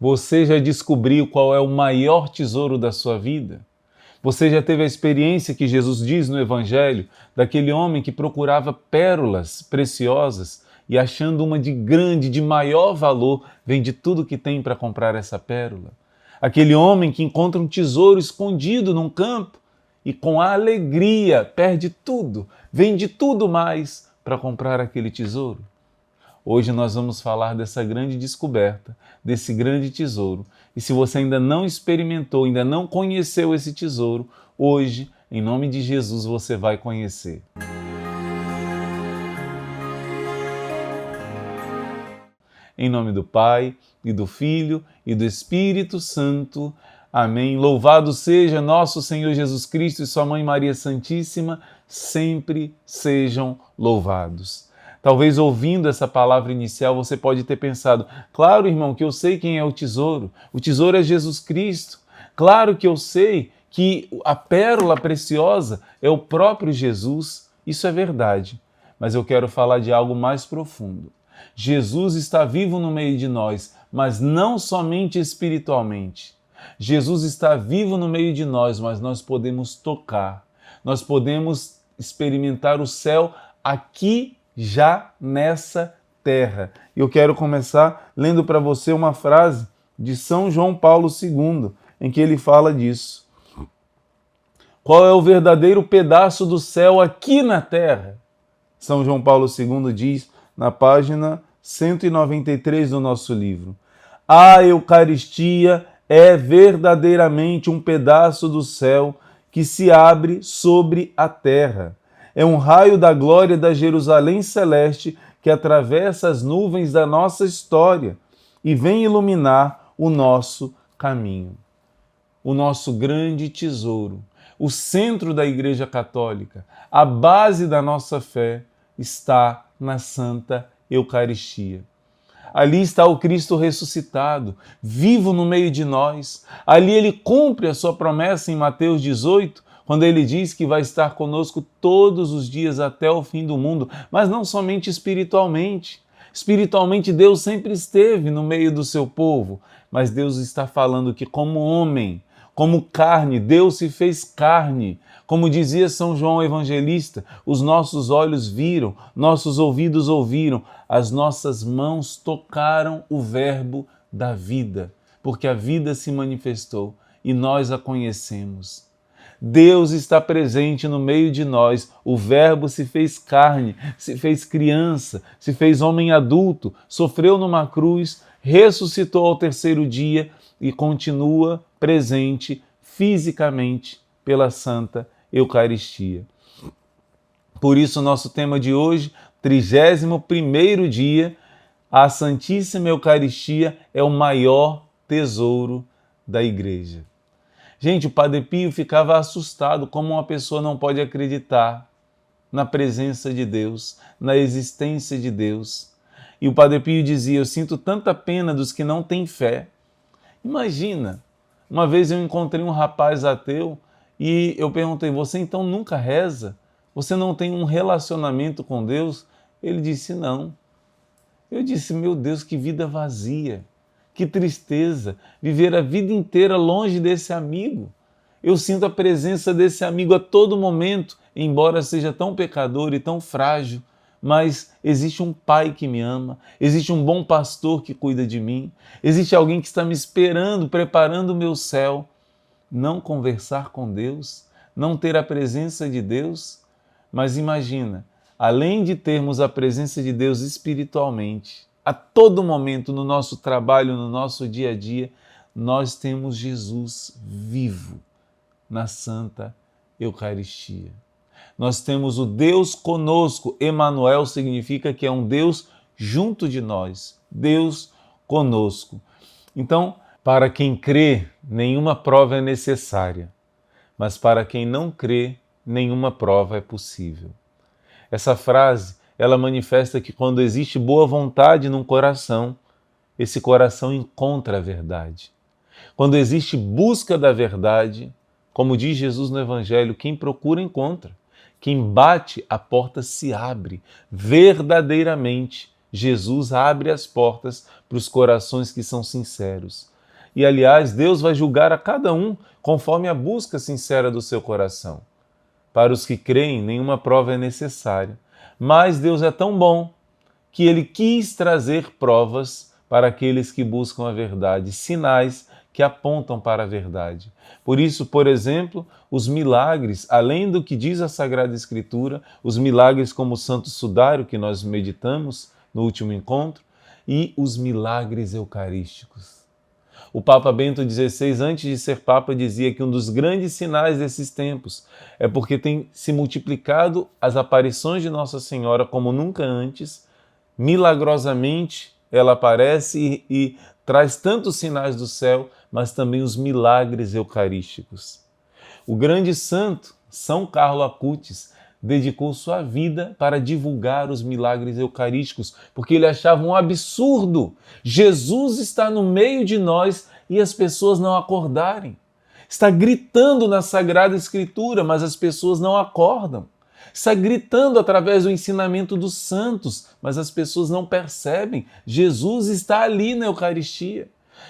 Você já descobriu qual é o maior tesouro da sua vida? Você já teve a experiência que Jesus diz no Evangelho daquele homem que procurava pérolas preciosas e achando uma de grande, de maior valor, vende tudo que tem para comprar essa pérola? Aquele homem que encontra um tesouro escondido num campo e com alegria perde tudo, vende tudo mais para comprar aquele tesouro? Hoje nós vamos falar dessa grande descoberta, desse grande tesouro. E se você ainda não experimentou, ainda não conheceu esse tesouro, hoje, em nome de Jesus, você vai conhecer. Em nome do Pai, e do Filho, e do Espírito Santo. Amém. Louvado seja nosso Senhor Jesus Cristo e sua Mãe Maria Santíssima, sempre sejam louvados. Talvez ouvindo essa palavra inicial você pode ter pensado, claro, irmão, que eu sei quem é o tesouro é Jesus Cristo. Claro que eu sei que a pérola preciosa é o próprio Jesus. Isso é verdade, mas eu quero falar de algo mais profundo. Jesus está vivo no meio de nós, mas não somente espiritualmente. Jesus está vivo no meio de nós, mas nós podemos tocar, nós podemos experimentar o céu aqui já nessa terra. Eu quero começar lendo para você uma frase de São João Paulo II, em que ele fala disso. Qual é o verdadeiro pedaço do céu aqui na terra? São João Paulo II diz na página 193 do nosso livro. A Eucaristia é verdadeiramente um pedaço do céu que se abre sobre a terra. É um raio da glória da Jerusalém celeste que atravessa as nuvens da nossa história e vem iluminar o nosso caminho. O nosso grande tesouro, o centro da Igreja Católica, a base da nossa fé está na Santa Eucaristia. Ali está o Cristo ressuscitado, vivo no meio de nós. Ali ele cumpre a sua promessa em Mateus 18, quando ele diz que vai estar conosco todos os dias até o fim do mundo, mas não somente espiritualmente. Espiritualmente Deus sempre esteve no meio do seu povo, mas Deus está falando que como homem, como carne, Deus se fez carne. Como dizia São João Evangelista, os nossos olhos viram, nossos ouvidos ouviram, as nossas mãos tocaram o verbo da vida, porque a vida se manifestou e nós a conhecemos. Deus está presente no meio de nós, o Verbo se fez carne, se fez criança, se fez homem adulto, sofreu numa cruz, ressuscitou ao terceiro dia e continua presente fisicamente pela Santa Eucaristia. Por isso, nosso tema de hoje, 31º dia, a Santíssima Eucaristia é o maior tesouro da Igreja. Gente, o Padre Pio ficava assustado como uma pessoa não pode acreditar na presença de Deus, na existência de Deus. E o Padre Pio dizia, eu sinto tanta pena dos que não têm fé. Imagina, uma vez eu encontrei um rapaz ateu e eu perguntei, você então nunca reza? Você não tem um relacionamento com Deus? Ele disse, não. Eu disse, meu Deus, que vida vazia. Que tristeza, viver a vida inteira longe desse amigo. Eu sinto a presença desse amigo a todo momento, embora seja tão pecador e tão frágil, mas existe um pai que me ama, existe um bom pastor que cuida de mim, existe alguém que está me esperando, preparando o meu céu. Não conversar com Deus, não ter a presença de Deus, mas imagina, além de termos a presença de Deus espiritualmente, a todo momento no nosso trabalho, no nosso dia a dia, nós temos Jesus vivo na Santa Eucaristia. Nós temos o Deus conosco. Emanuel significa que é um Deus junto de nós, Deus conosco. Então, para quem crê, nenhuma prova é necessária, mas para quem não crê, nenhuma prova é possível. Essa frase ela manifesta que quando existe boa vontade num coração, esse coração encontra a verdade. Quando existe busca da verdade, como diz Jesus no Evangelho, quem procura encontra. Quem bate, a porta se abre. Verdadeiramente, Jesus abre as portas para os corações que são sinceros. E, aliás, Deus vai julgar a cada um conforme a busca sincera do seu coração. Para os que creem, nenhuma prova é necessária. Mas Deus é tão bom que Ele quis trazer provas para aqueles que buscam a verdade, sinais que apontam para a verdade. Por isso, por exemplo, os milagres, além do que diz a Sagrada Escritura, os milagres como o Santo Sudário, que nós meditamos no último encontro, e os milagres eucarísticos. O Papa Bento XVI, antes de ser Papa, dizia que um dos grandes sinais desses tempos é porque tem se multiplicado as aparições de Nossa Senhora como nunca antes. Milagrosamente ela aparece e traz tantos sinais do céu, mas também os milagres eucarísticos. O grande santo, São Carlo Acutis, dedicou sua vida para divulgar os milagres eucarísticos, porque ele achava um absurdo Jesus está no meio de nós e as pessoas não acordarem. Está gritando na Sagrada Escritura, mas as pessoas não acordam. Está gritando através do ensinamento dos santos, mas as pessoas não percebem. Jesus está ali na Eucaristia.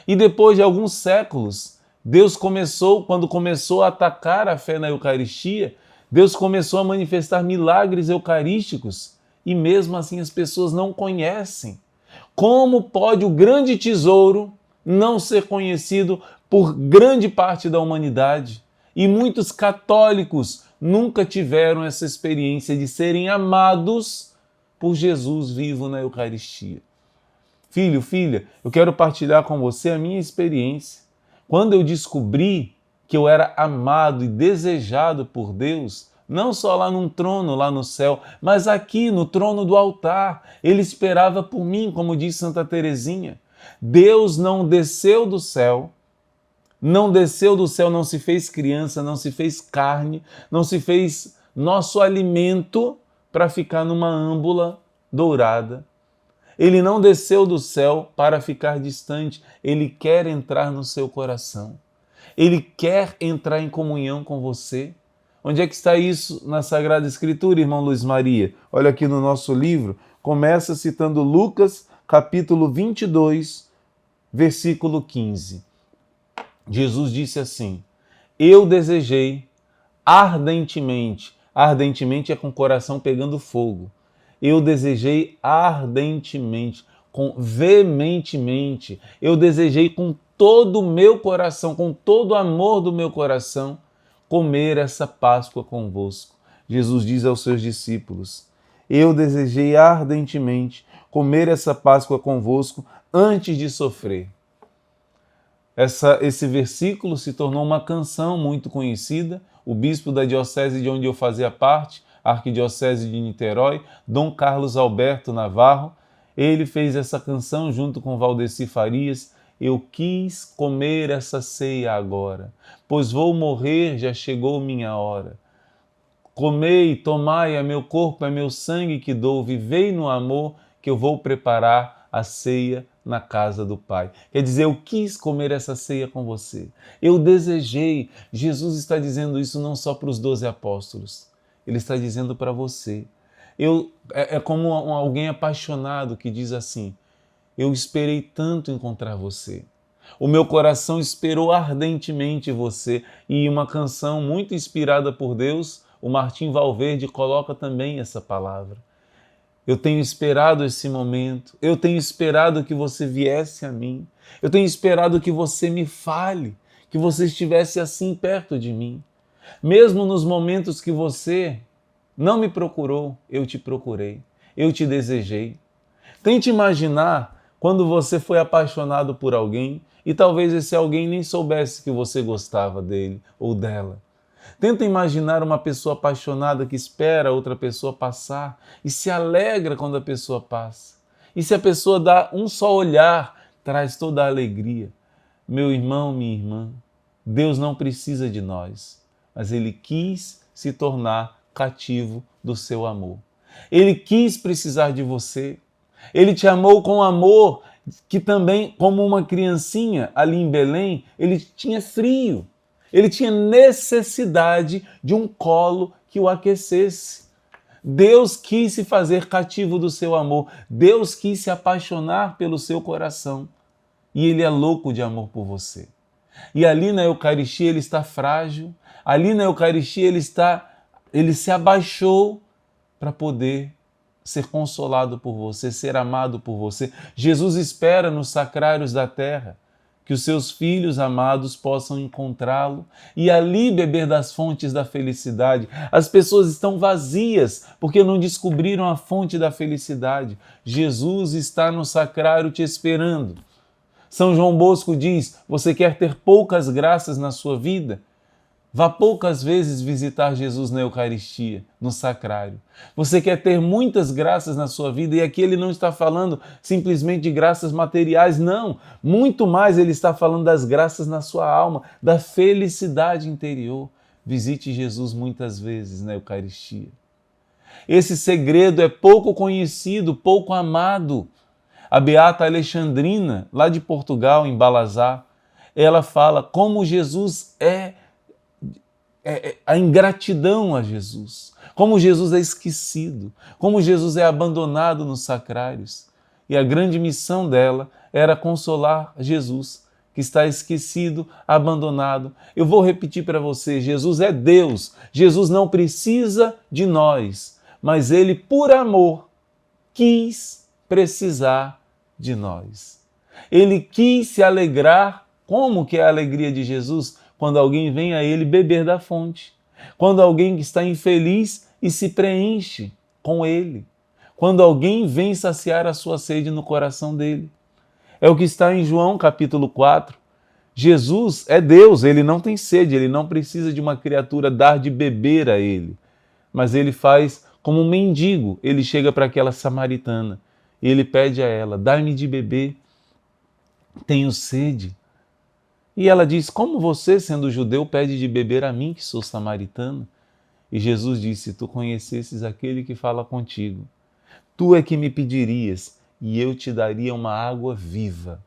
E depois de alguns séculos, Deus quando começou a atacar a fé na Eucaristia, Deus começou a manifestar milagres eucarísticos e mesmo assim as pessoas não conhecem. Como pode o grande tesouro não ser conhecido por grande parte da humanidade? E muitos católicos nunca tiveram essa experiência de serem amados por Jesus vivo na Eucaristia. Filho, filha, eu quero partilhar com você a minha experiência. Quando eu descobri que eu era amado e desejado por Deus, não só lá num trono, lá no céu, mas aqui no trono do altar. Ele esperava por mim, como diz Santa Teresinha. Deus não desceu do céu, não se fez criança, não se fez carne, não se fez nosso alimento para ficar numa âmbula dourada. Ele não desceu do céu para ficar distante, ele quer entrar no seu coração. Ele quer entrar em comunhão com você. Onde é que está isso na Sagrada Escritura, irmão Luiz Maria? Olha aqui no nosso livro, começa citando Lucas, capítulo 22, versículo 15. Jesus disse assim: eu desejei ardentemente, ardentemente é com o coração pegando fogo, eu desejei ardentemente, veementemente, eu desejei com todo o meu coração, com todo o amor do meu coração, comer essa Páscoa convosco. Jesus diz aos seus discípulos: eu desejei ardentemente comer essa Páscoa convosco antes de sofrer. Esse versículo se tornou uma canção muito conhecida. O bispo da diocese de onde eu fazia parte, a Arquidiocese de Niterói, Dom Carlos Alberto Navarro, ele fez essa canção junto com Valdeci Farias. Eu quis comer essa ceia agora, pois vou morrer, já chegou minha hora. Comei, tomai, é meu corpo, é meu sangue que dou, vivei no amor que eu vou preparar a ceia na casa do Pai. Quer dizer, eu quis comer essa ceia com você. Eu desejei. Jesus está dizendo isso não só para os 12 apóstolos. Ele está dizendo para você. É como alguém apaixonado que diz assim: eu esperei tanto encontrar você. O meu coração esperou ardentemente você. E uma canção muito inspirada por Deus, o Martim Valverde coloca também essa palavra. Eu tenho esperado esse momento, eu tenho esperado que você viesse a mim, eu tenho esperado que você me fale, que você estivesse assim perto de mim. Mesmo nos momentos que você não me procurou, eu te procurei, eu te desejei. Tente imaginar quando você foi apaixonado por alguém e talvez esse alguém nem soubesse que você gostava dele ou dela. Tenta imaginar uma pessoa apaixonada que espera outra pessoa passar e se alegra quando a pessoa passa. E se a pessoa dá um só olhar, traz toda a alegria. Meu irmão, minha irmã, Deus não precisa de nós, mas Ele quis se tornar cativo do seu amor. Ele quis precisar de você. Ele te amou com amor que também, como uma criancinha ali em Belém, ele tinha frio. Ele tinha necessidade de um colo que o aquecesse. Deus quis se fazer cativo do seu amor. Deus quis se apaixonar pelo seu coração. E Ele é louco de amor por você. E ali na Eucaristia ele está frágil. Ali na Eucaristia ele se abaixou para poder ser consolado por você, ser amado por você. Jesus espera nos sacrários da terra que os seus filhos amados possam encontrá-lo e ali beber das fontes da felicidade. As pessoas estão vazias porque não descobriram a fonte da felicidade. Jesus está no sacrário te esperando. São João Bosco diz: você quer ter poucas graças na sua vida? Vá poucas vezes visitar Jesus na Eucaristia, no sacrário. Você quer ter muitas graças na sua vida, e aqui ele não está falando simplesmente de graças materiais, não. Muito mais ele está falando das graças na sua alma, da felicidade interior. Visite Jesus muitas vezes na Eucaristia. Esse segredo é pouco conhecido, pouco amado. A beata Alexandrina, lá de Portugal, em Balazar, ela fala como Jesus é a ingratidão a Jesus, como Jesus é esquecido, como Jesus é abandonado nos sacrários. E a grande missão dela era consolar Jesus, que está esquecido, abandonado. Eu vou repetir para você, Jesus é Deus, Jesus não precisa de nós, mas Ele, por amor, quis precisar de nós. Ele quis se alegrar. Como que é a alegria de Jesus? Quando alguém vem a Ele beber da fonte. Quando alguém está infeliz e se preenche com Ele. Quando alguém vem saciar a sua sede no coração dele. É o que está em João capítulo 4. Jesus é Deus, Ele não tem sede, Ele não precisa de uma criatura dar de beber a Ele. Mas Ele faz como um mendigo. Ele chega para aquela samaritana e Ele pede a ela: dá-me de beber, tenho sede. E ela diz: como você, sendo judeu, pede de beber a mim, que sou samaritana? E Jesus disse: se tu conhecesses aquele que fala contigo, tu é que me pedirias, e eu te daria uma água viva.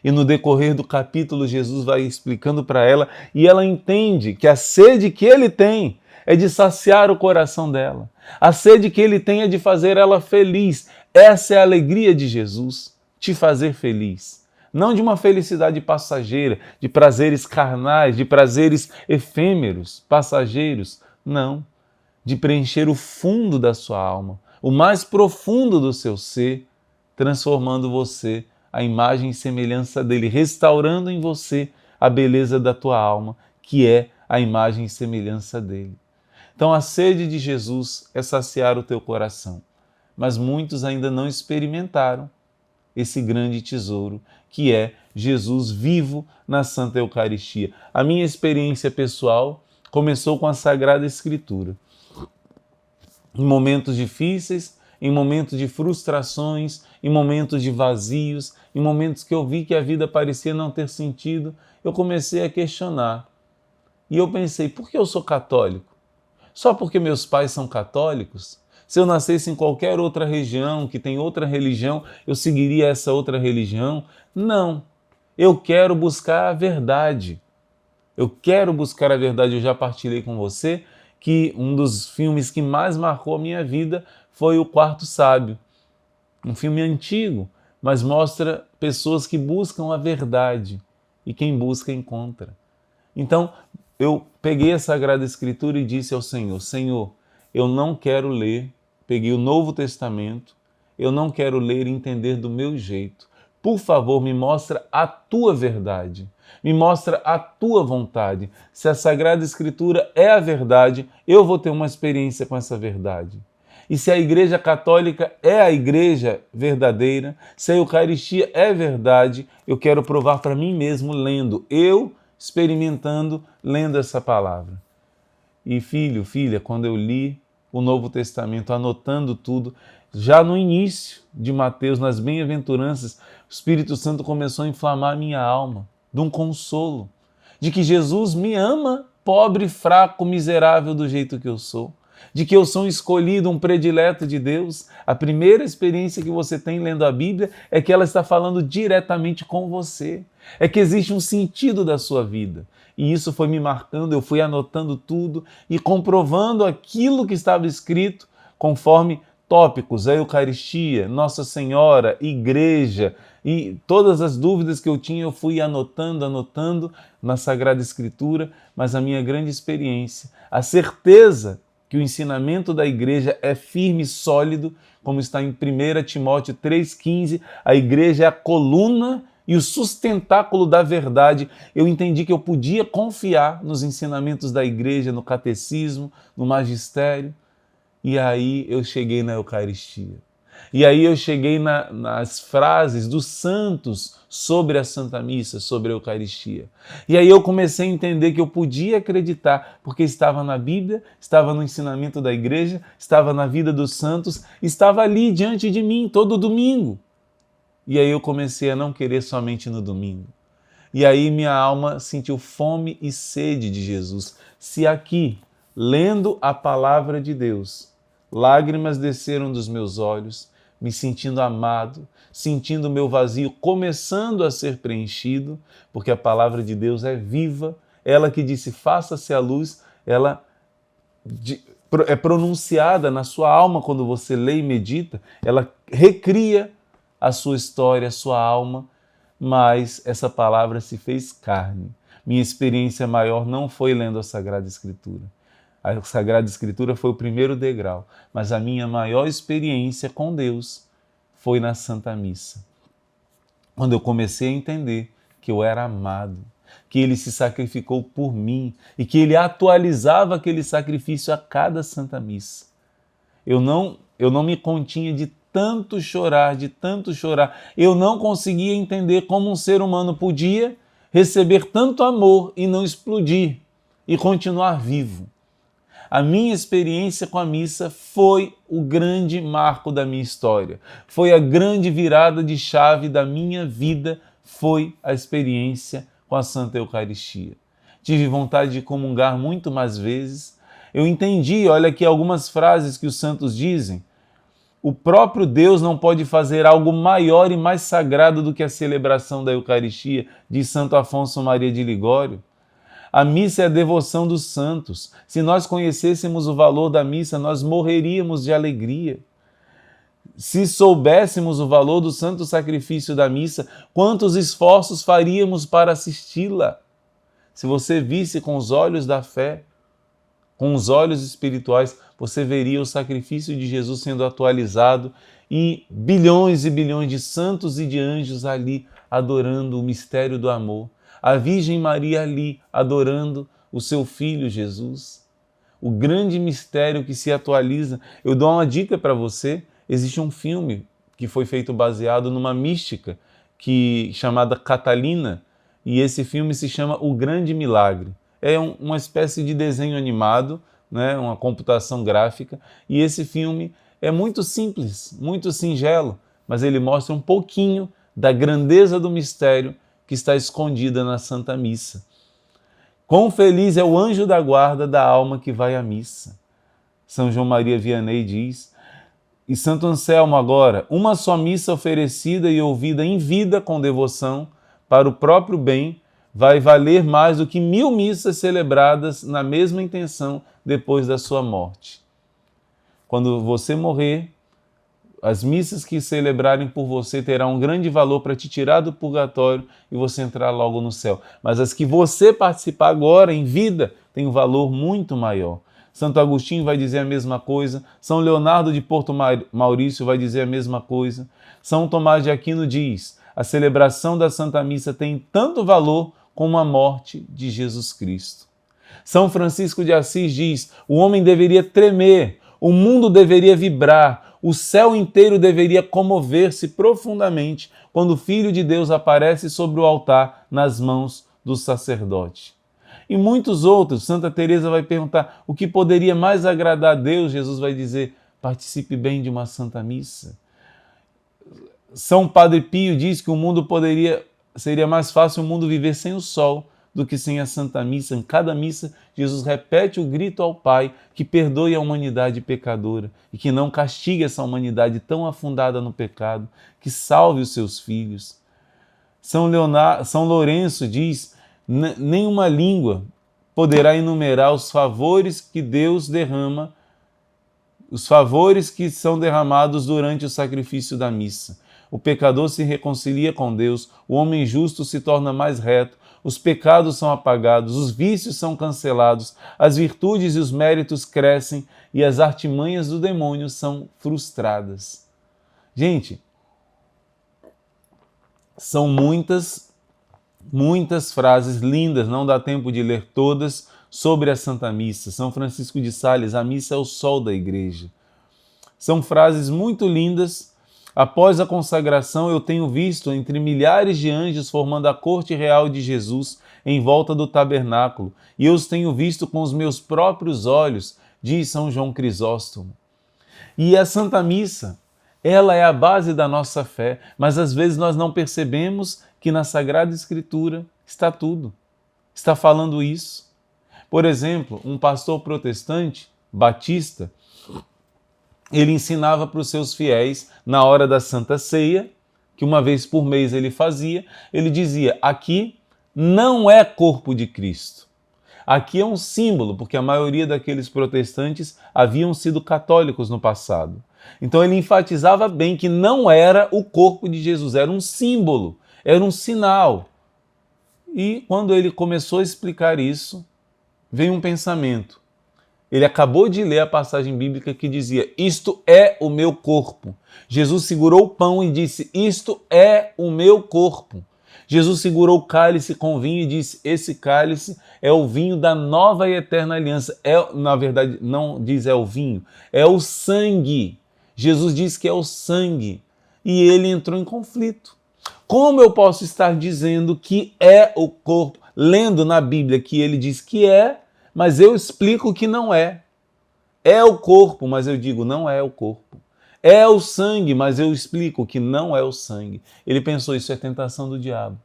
E no decorrer do capítulo, Jesus vai explicando para ela, e ela entende que a sede que ele tem é de saciar o coração dela. A sede que ele tem é de fazer ela feliz. Essa é a alegria de Jesus, te fazer feliz. Não de uma felicidade passageira, de prazeres carnais, de prazeres efêmeros, passageiros. Não. De preencher o fundo da sua alma, o mais profundo do seu ser, transformando você à imagem e semelhança dele, restaurando em você a beleza da tua alma, que é a imagem e semelhança dele. Então a sede de Jesus é saciar o teu coração, mas muitos ainda não experimentaram esse grande tesouro, que é Jesus vivo na Santa Eucaristia. A minha experiência pessoal começou com a Sagrada Escritura. Em momentos difíceis, em momentos de frustrações, em momentos de vazios, em momentos que eu vi que a vida parecia não ter sentido, eu comecei a questionar. E eu pensei: por que eu sou católico? Só porque meus pais são católicos? Se eu nascesse em qualquer outra região, que tem outra religião, eu seguiria essa outra religião? Não. Eu quero buscar a verdade. Eu quero buscar a verdade. Eu já partilhei com você que um dos filmes que mais marcou a minha vida foi O Quarto Sábio. Um filme antigo, mas mostra pessoas que buscam a verdade. E quem busca, encontra. Então, eu peguei a Sagrada Escritura e disse ao Senhor: Senhor, eu não quero ler. Peguei o Novo Testamento, eu não quero ler e entender do meu jeito. Por favor, me mostra a tua verdade, me mostra a tua vontade. Se a Sagrada Escritura é a verdade, eu vou ter uma experiência com essa verdade. E se a Igreja Católica é a Igreja verdadeira, se a Eucaristia é verdade, eu quero provar para mim mesmo lendo, eu experimentando, lendo essa palavra. E filho, filha, quando eu li o Novo Testamento, anotando tudo, já no início de Mateus, nas bem-aventuranças, o Espírito Santo começou a inflamar a minha alma, de um consolo, de que Jesus me ama, pobre, fraco, miserável do jeito que eu sou, de que eu sou um escolhido, um predileto de Deus. A primeira experiência que você tem lendo a Bíblia é que ela está falando diretamente com você, é que existe um sentido da sua vida. E isso foi me marcando, eu fui anotando tudo e comprovando aquilo que estava escrito, conforme tópicos, a Eucaristia, Nossa Senhora, Igreja, e todas as dúvidas que eu tinha eu fui anotando na Sagrada Escritura, mas a minha grande experiência, a certeza que o ensinamento da Igreja é firme e sólido, como está em 1 Timóteo 3,15, a Igreja é a coluna e o sustentáculo da verdade. Eu entendi que eu podia confiar nos ensinamentos da Igreja, no catecismo, no magistério, e aí eu cheguei na Eucaristia. E aí eu cheguei nas frases dos santos sobre a Santa Missa, sobre a Eucaristia. E aí eu comecei a entender que eu podia acreditar, porque estava na Bíblia, estava no ensinamento da Igreja, estava na vida dos santos, estava ali diante de mim todo domingo. E aí eu comecei a não querer somente no domingo. E aí minha alma sentiu fome e sede de Jesus. Se aqui, lendo a palavra de Deus, lágrimas desceram dos meus olhos, me sentindo amado, sentindo o meu vazio começando a ser preenchido, porque a palavra de Deus é viva, ela que disse faça-se a luz, ela é pronunciada na sua alma quando você lê e medita, ela recria a sua história, a sua alma, mas essa palavra se fez carne. Minha experiência maior não foi lendo a Sagrada Escritura. A Sagrada Escritura foi o primeiro degrau, mas a minha maior experiência com Deus foi na Santa Missa. Quando eu comecei a entender que eu era amado, que Ele se sacrificou por mim e que Ele atualizava aquele sacrifício a cada Santa Missa. Eu não me continha de tanto chorar, de tanto chorar. Eu não conseguia entender como um ser humano podia receber tanto amor e não explodir e continuar vivo. A minha experiência com a missa foi o grande marco da minha história. Foi a grande virada de chave da minha vida, foi a experiência com a Santa Eucaristia. Tive vontade de comungar muito mais vezes. Eu entendi, olha aqui algumas frases que os santos dizem. O próprio Deus não pode fazer algo maior e mais sagrado do que a celebração da Eucaristia, diz Santo Afonso Maria de Ligório. A missa é a devoção dos santos. Se nós conhecêssemos o valor da missa, nós morreríamos de alegria. Se soubéssemos o valor do santo sacrifício da missa, quantos esforços faríamos para assisti-la? Se você visse com os olhos da fé, com os olhos espirituais, você veria o sacrifício de Jesus sendo atualizado e bilhões de santos e de anjos ali adorando o mistério do amor. A Virgem Maria ali adorando o seu Filho Jesus. O grande mistério que se atualiza. Eu dou uma dica para você. Existe um filme que foi feito baseado numa mística chamada Catalina, e esse filme se chama O Grande Milagre. É uma espécie de desenho animado, né? Uma computação gráfica, e esse filme é muito simples, muito singelo, mas ele mostra um pouquinho da grandeza do mistério que está escondida na Santa Missa. Quão feliz é o anjo da guarda da alma que vai à missa. São João Maria Vianney diz, e Santo Anselmo agora, uma só missa oferecida e ouvida em vida com devoção para o próprio bem vai valer mais do que 1000 missas celebradas na mesma intenção depois da sua morte. Quando você morrer, as missas que celebrarem por você terão um grande valor para te tirar do purgatório e você entrar logo no céu. Mas as que você participar agora, em vida, têm um valor muito maior. Santo Agostinho vai dizer a mesma coisa, São Leonardo de Porto Maurício vai dizer a mesma coisa. São Tomás de Aquino diz, a celebração da Santa Missa tem tanto valor como a morte de Jesus Cristo. São Francisco de Assis diz, o homem deveria tremer, o mundo deveria vibrar, o céu inteiro deveria comover-se profundamente quando o Filho de Deus aparece sobre o altar nas mãos do sacerdote. E muitos outros, Santa Teresa vai perguntar, o que poderia mais agradar a Deus? Jesus vai dizer, participe bem de uma Santa Missa. São Padre Pio diz que seria mais fácil o mundo viver sem o sol do que sem a Santa Missa. Em cada missa, Jesus repete o grito ao Pai que perdoe a humanidade pecadora e que não castigue essa humanidade tão afundada no pecado, que salve os seus filhos. São Lourenço diz, nenhuma língua poderá enumerar os favores que Deus derrama os favores que são derramados durante o sacrifício da missa. O pecador se reconcilia com Deus, o homem justo se torna mais reto, os pecados são apagados, os vícios são cancelados, as virtudes e os méritos crescem e as artimanhas do demônio são frustradas. Gente, são muitas frases lindas, não dá tempo de ler todas, sobre a Santa Missa. São Francisco de Sales, a missa é o sol da igreja. São frases muito lindas. Após a consagração, eu tenho visto entre milhares de anjos formando a corte real de Jesus em volta do tabernáculo, e eu os tenho visto com os meus próprios olhos, diz São João Crisóstomo. E a Santa Missa, ela é a base da nossa fé, mas às vezes nós não percebemos que na Sagrada Escritura está tudo. Está falando isso. Por exemplo, um pastor protestante, batista, ele ensinava para os seus fiéis, na hora da Santa Ceia, que uma vez por mês ele fazia, ele dizia, aqui não é corpo de Cristo. Aqui é um símbolo, porque a maioria daqueles protestantes haviam sido católicos no passado. Então ele enfatizava bem que não era o corpo de Jesus, era um símbolo, era um sinal. E quando ele começou a explicar isso, veio um pensamento. Ele acabou de ler a passagem bíblica que dizia, isto é o meu corpo. Jesus segurou o pão e disse, isto é o meu corpo. Jesus segurou o cálice com vinho e disse, esse cálice é o vinho da nova e eterna aliança. Na verdade, não diz é o vinho, é o sangue. Jesus diz que é o sangue. E ele entrou em conflito. Como eu posso estar dizendo que é o corpo, lendo na Bíblia que ele diz que é, mas eu explico que não é. É o corpo, mas eu digo não é o corpo. É o sangue, mas eu explico que não é o sangue. Ele pensou, isso é tentação do diabo.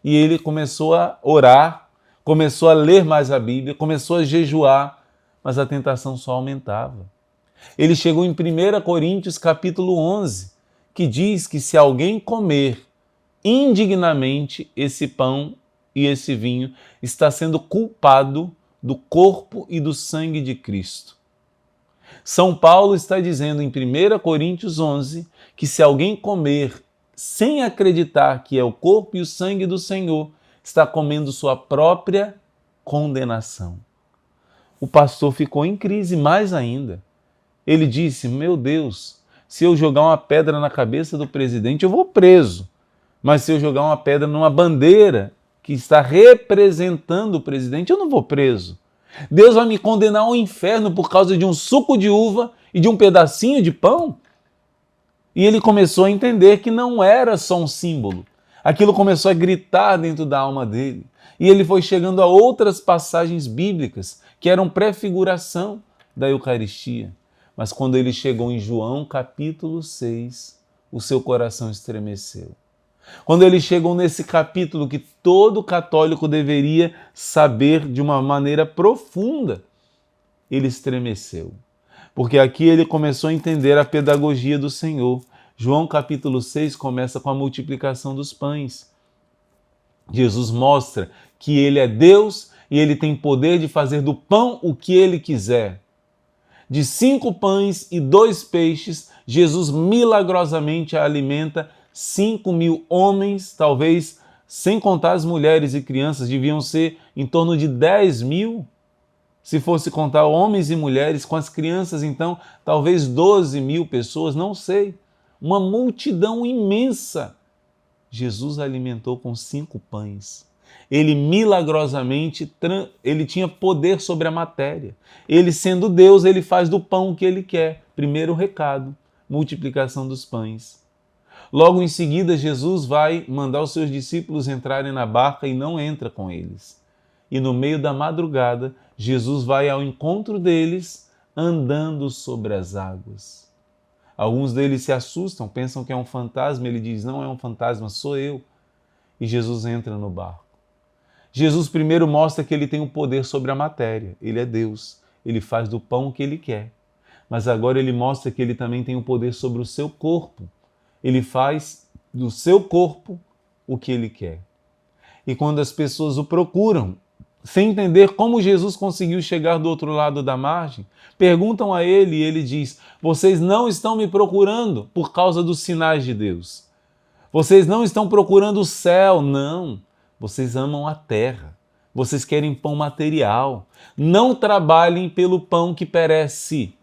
E ele começou a orar, começou a ler mais a Bíblia, começou a jejuar, mas a tentação só aumentava. Ele chegou em 1 Coríntios capítulo 11, que diz que se alguém comer indignamente esse pão e esse vinho, está sendo culpado do corpo e do sangue de Cristo. São Paulo está dizendo em 1 Coríntios 11 que se alguém comer sem acreditar que é o corpo e o sangue do Senhor, está comendo sua própria condenação. O pastor ficou em crise mais ainda. Ele disse, meu Deus, se eu jogar uma pedra na cabeça do presidente, eu vou preso. Mas se eu jogar uma pedra numa bandeira que está representando o presidente, eu não vou preso. Deus vai me condenar ao inferno por causa de um suco de uva e de um pedacinho de pão? E ele começou a entender que não era só um símbolo. Aquilo começou a gritar dentro da alma dele. E ele foi chegando a outras passagens bíblicas que eram prefiguração da Eucaristia. Mas quando ele chegou em João capítulo 6, o seu coração estremeceu. Quando ele chegou nesse capítulo que todo católico deveria saber de uma maneira profunda, ele estremeceu. Porque aqui ele começou a entender a pedagogia do Senhor. João capítulo 6 começa com a multiplicação dos pães. Jesus mostra que ele é Deus e ele tem poder de fazer do pão o que ele quiser. De 5 pães e 2 peixes, Jesus milagrosamente alimenta 5.000 homens, talvez sem contar as mulheres e crianças, deviam ser em torno de 10.000. Se fosse contar homens e mulheres, com as crianças, então, talvez 12.000 pessoas, não sei. Uma multidão imensa. Jesus alimentou com 5 pães. Ele milagrosamente, ele tinha poder sobre a matéria. Ele sendo Deus, ele faz do pão o que ele quer. Primeiro recado, multiplicação dos pães. Logo em seguida, Jesus vai mandar os seus discípulos entrarem na barca e não entra com eles. E no meio da madrugada, Jesus vai ao encontro deles, andando sobre as águas. Alguns deles se assustam, pensam que é um fantasma. Ele diz, não é um fantasma, sou eu. E Jesus entra no barco. Jesus primeiro mostra que ele tem o poder sobre a matéria. Ele é Deus. Ele faz do pão o que ele quer. Mas agora ele mostra que ele também tem o poder sobre o seu corpo. Ele faz do seu corpo o que ele quer. E quando as pessoas o procuram, sem entender como Jesus conseguiu chegar do outro lado da margem. Perguntam a ele e ele diz: vocês não estão me procurando por causa dos sinais de Deus. Vocês não estão procurando o céu, não. Vocês amam a terra. Vocês querem pão material. Não trabalhem pelo pão que perece.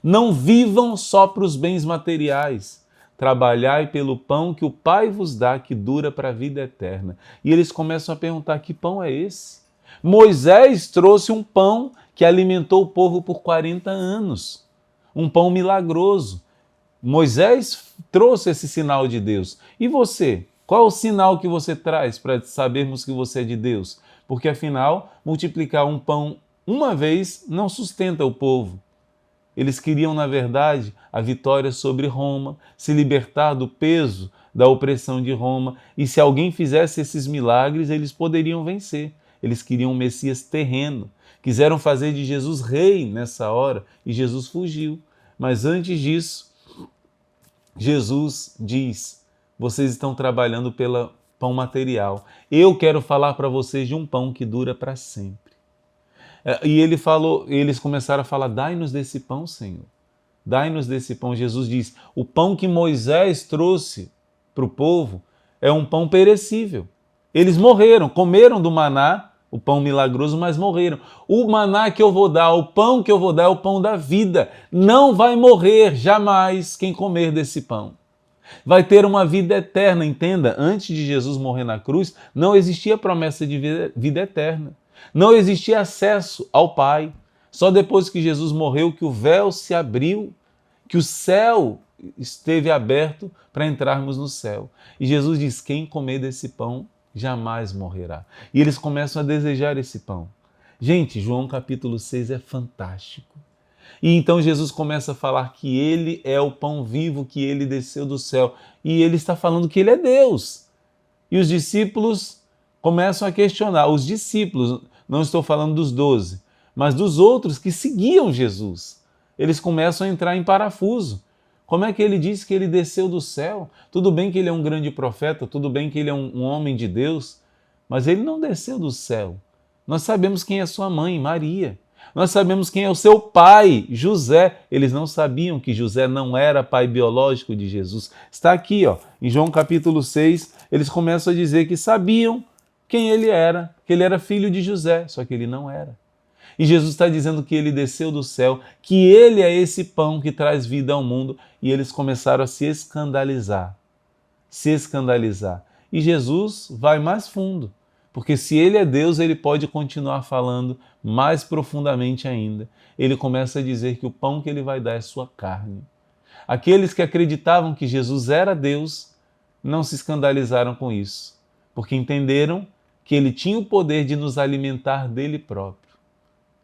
Não vivam só para os bens materiais. Trabalhai pelo pão que o Pai vos dá, que dura para a vida eterna. E eles começam a perguntar: que pão é esse? Moisés trouxe um pão que alimentou o povo por 40 anos. Um pão milagroso. Moisés trouxe esse sinal de Deus. E você? Qual é o sinal que você traz para sabermos que você é de Deus? Porque afinal, multiplicar um pão uma vez não sustenta o povo. Eles queriam, na verdade, a vitória sobre Roma, se libertar do peso da opressão de Roma. E se alguém fizesse esses milagres, eles poderiam vencer. Eles queriam um Messias terreno. Quiseram fazer de Jesus rei nessa hora e Jesus fugiu. Mas antes disso, Jesus diz: vocês estão trabalhando pelo pão material. Eu quero falar para vocês de um pão que dura para sempre. E eles começaram a falar: dai-nos desse pão, Senhor. Dai-nos desse pão. Jesus diz: o pão que Moisés trouxe para o povo é um pão perecível. Eles morreram, comeram do maná, o pão milagroso, mas morreram. O maná que eu vou dar, o pão que eu vou dar é o pão da vida. Não vai morrer jamais quem comer desse pão. Vai ter uma vida eterna, entenda. Antes de Jesus morrer na cruz, não existia promessa de vida eterna. Não existia acesso ao Pai. Só depois que Jesus morreu que o véu se abriu, que o céu esteve aberto para entrarmos no céu. E Jesus diz: quem comer desse pão jamais morrerá. E eles começam a desejar esse pão. Gente, João capítulo 6 é fantástico. E então Jesus começa a falar que ele é o pão vivo, que ele desceu do céu. E ele está falando que ele é Deus. E os discípulos começam a questionar. Os discípulos, não estou falando dos 12, mas dos outros que seguiam Jesus. Eles começam a entrar em parafuso. Como é que ele diz que ele desceu do céu? Tudo bem que ele é um grande profeta, tudo bem que ele é um homem de Deus, mas ele não desceu do céu. Nós sabemos quem é sua mãe, Maria. Nós sabemos quem é o seu pai, José. Eles não sabiam que José não era pai biológico de Jesus. Está aqui, em João capítulo 6, eles começam a dizer que sabiam quem ele era, que ele era filho de José, só que ele não era. E Jesus está dizendo que ele desceu do céu, que ele é esse pão que traz vida ao mundo. E eles começaram a se escandalizar. Se escandalizar. E Jesus vai mais fundo. Porque se ele é Deus, ele pode continuar falando mais profundamente ainda. Ele começa a dizer que o pão que ele vai dar é sua carne. Aqueles que acreditavam que Jesus era Deus, não se escandalizaram com isso. Porque entenderam que ele tinha o poder de nos alimentar dele próprio.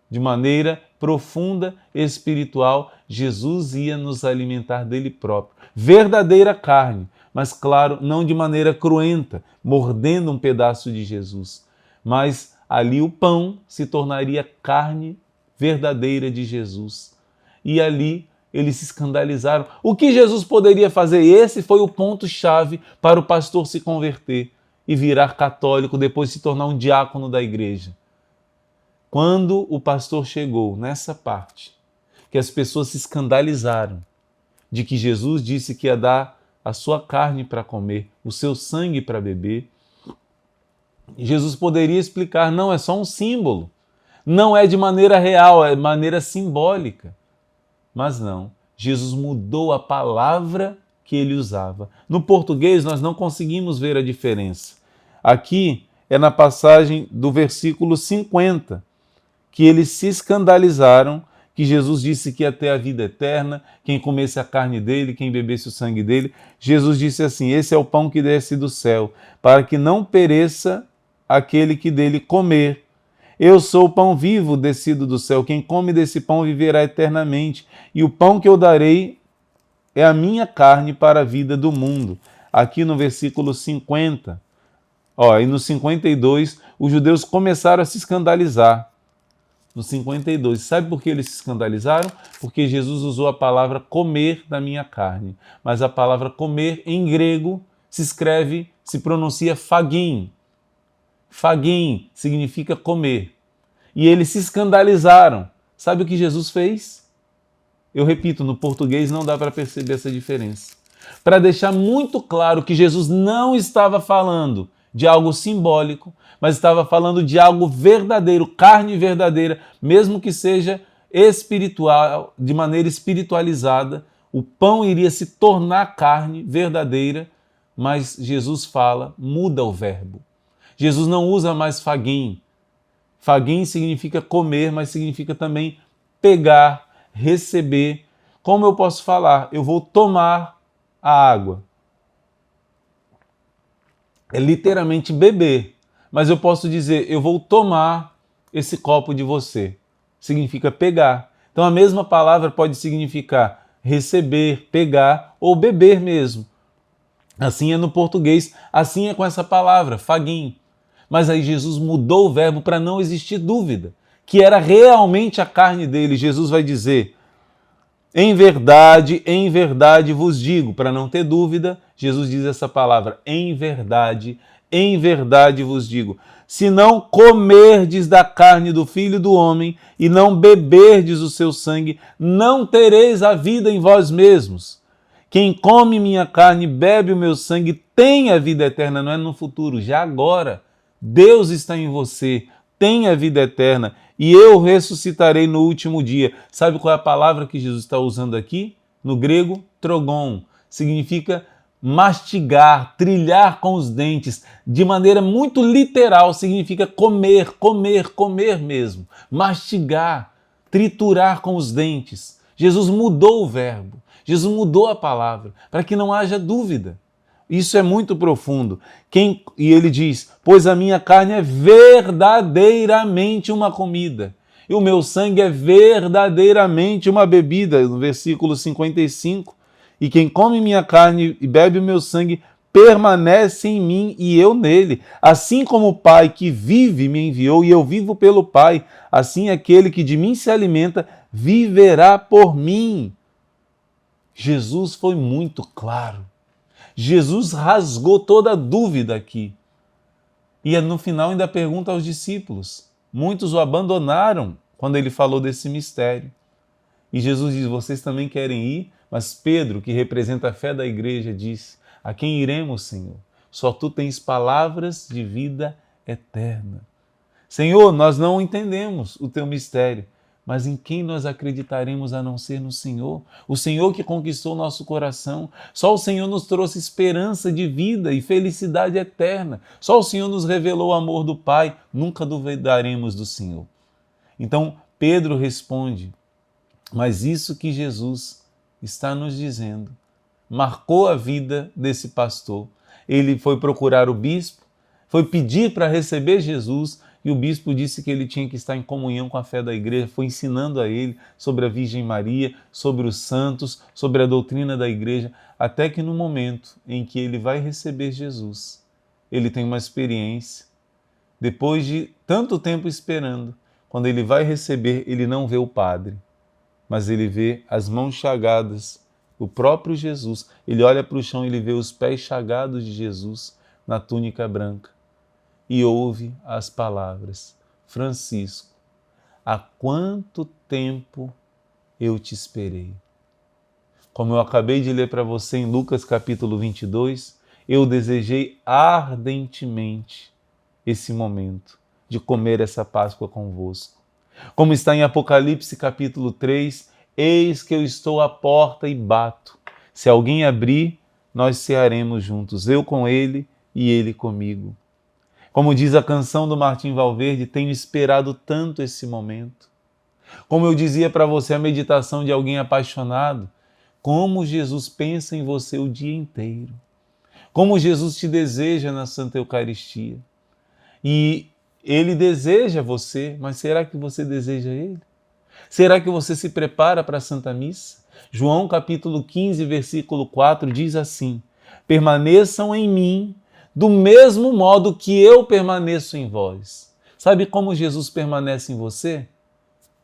De maneira profunda e espiritual, Jesus ia nos alimentar dele próprio. Verdadeira carne, mas claro, não de maneira cruenta, mordendo um pedaço de Jesus. Mas ali o pão se tornaria carne verdadeira de Jesus. E ali eles se escandalizaram. O que Jesus poderia fazer? Esse foi o ponto-chave para o pastor se converter e virar católico, depois se tornar um diácono da igreja. Quando o pastor chegou nessa parte, que as pessoas se escandalizaram de que Jesus disse que ia dar a sua carne para comer, o seu sangue para beber, Jesus poderia explicar: não, é só um símbolo, não é de maneira real, é de maneira simbólica. Mas não, Jesus mudou a palavra que ele usava. No português nós não conseguimos ver a diferença. Aqui é na passagem do versículo 50, que eles se escandalizaram, que Jesus disse que ia ter a vida eterna, quem comesse a carne dele, quem bebesse o sangue dele. Jesus disse assim: esse é o pão que desce do céu, para que não pereça aquele que dele comer. Eu sou o pão vivo descido do céu, quem come desse pão viverá eternamente, e o pão que eu darei é a minha carne para a vida do mundo. Aqui no versículo 50, e no 52, os judeus começaram a se escandalizar. No 52. Sabe por que eles se escandalizaram? Porque Jesus usou a palavra comer da minha carne. Mas a palavra comer em grego se pronuncia phagin. Phagin significa comer. e eles se escandalizaram. Sabe o que Jesus fez? Eu repito, no português não dá para perceber essa diferença. Para deixar muito claro que Jesus não estava falando de algo simbólico, mas estava falando de algo verdadeiro, carne verdadeira, mesmo que seja espiritual, de maneira espiritualizada, o pão iria se tornar carne verdadeira, mas Jesus fala, muda o verbo. Jesus não usa mais faguim. Faguim significa comer, mas significa também pegar, receber. Como eu posso falar? Eu vou tomar a água. É literalmente beber, mas eu posso dizer, eu vou tomar esse copo de você. Significa pegar. Então a mesma palavra pode significar receber, pegar ou beber mesmo. Assim é no português, assim é com essa palavra, faguim. Mas aí Jesus mudou o verbo para não existir dúvida, que era realmente a carne dele. Jesus vai dizer, em verdade vos digo, para não ter dúvida, Jesus diz essa palavra, em verdade vos digo. Se não comerdes da carne do Filho do Homem e não beberdes o seu sangue, não tereis a vida em vós mesmos. Quem come minha carne e bebe o meu sangue tem a vida eterna, não é no futuro, já agora. Deus está em você, tem a vida eterna e eu ressuscitarei no último dia. Sabe qual é a palavra que Jesus está usando aqui? No grego, trogon. Significa mastigar, trilhar com os dentes. De maneira muito literal, significa comer, comer, comer mesmo. Mastigar, triturar com os dentes. Jesus mudou o verbo. Jesus mudou a palavra, para que não haja dúvida. Isso é muito profundo. E ele diz, pois a minha carne é verdadeiramente uma comida, e o meu sangue é verdadeiramente uma bebida, no versículo 55. E quem come minha carne e bebe o meu sangue, permanece em mim e eu nele. Assim como o Pai que vive me enviou e eu vivo pelo Pai, assim aquele que de mim se alimenta viverá por mim. Jesus foi muito claro. Jesus rasgou toda a dúvida aqui. E no final ainda pergunta aos discípulos. Muitos o abandonaram quando ele falou desse mistério. E Jesus diz, vocês também querem ir? Mas Pedro, que representa a fé da igreja, diz, a quem iremos, Senhor? Só tu tens palavras de vida eterna. Senhor, nós não entendemos o teu mistério, mas em quem nós acreditaremos a não ser no Senhor? O Senhor que conquistou o nosso coração. Só o Senhor nos trouxe esperança de vida e felicidade eterna. Só o Senhor nos revelou o amor do Pai. Nunca duvidaremos do Senhor. Então, Pedro responde, mas isso que Jesus está nos dizendo marcou a vida desse pastor. Ele foi procurar o bispo, foi pedir para receber Jesus, e o bispo disse que ele tinha que estar em comunhão com a fé da igreja, foi ensinando a ele sobre a Virgem Maria, sobre os santos, sobre a doutrina da igreja, até que no momento em que ele vai receber Jesus, ele tem uma experiência. Depois de tanto tempo esperando, quando ele vai receber, ele não vê o padre, mas ele vê as mãos chagadas, o próprio Jesus. Ele olha para o chão e ele vê os pés chagados de Jesus na túnica branca. E ouve as palavras, Francisco, há quanto tempo eu te esperei? Como eu acabei de ler para você em Lucas capítulo 22, eu desejei ardentemente esse momento de comer essa Páscoa convosco. Como está em Apocalipse capítulo 3, eis que eu estou à porta e bato. Se alguém abrir, nós cearemos juntos, eu com ele e ele comigo. Como diz a canção do Martim Valverde, tenho esperado tanto esse momento. Como eu dizia para você, a meditação de alguém apaixonado, como Jesus pensa em você o dia inteiro. Como Jesus te deseja na Santa Eucaristia. E ele deseja você, mas será que você deseja ele? Será que você se prepara para a Santa Missa? João capítulo 15, versículo 4 diz assim, permaneçam em mim, do mesmo modo que eu permaneço em vós. Sabe como Jesus permanece em você?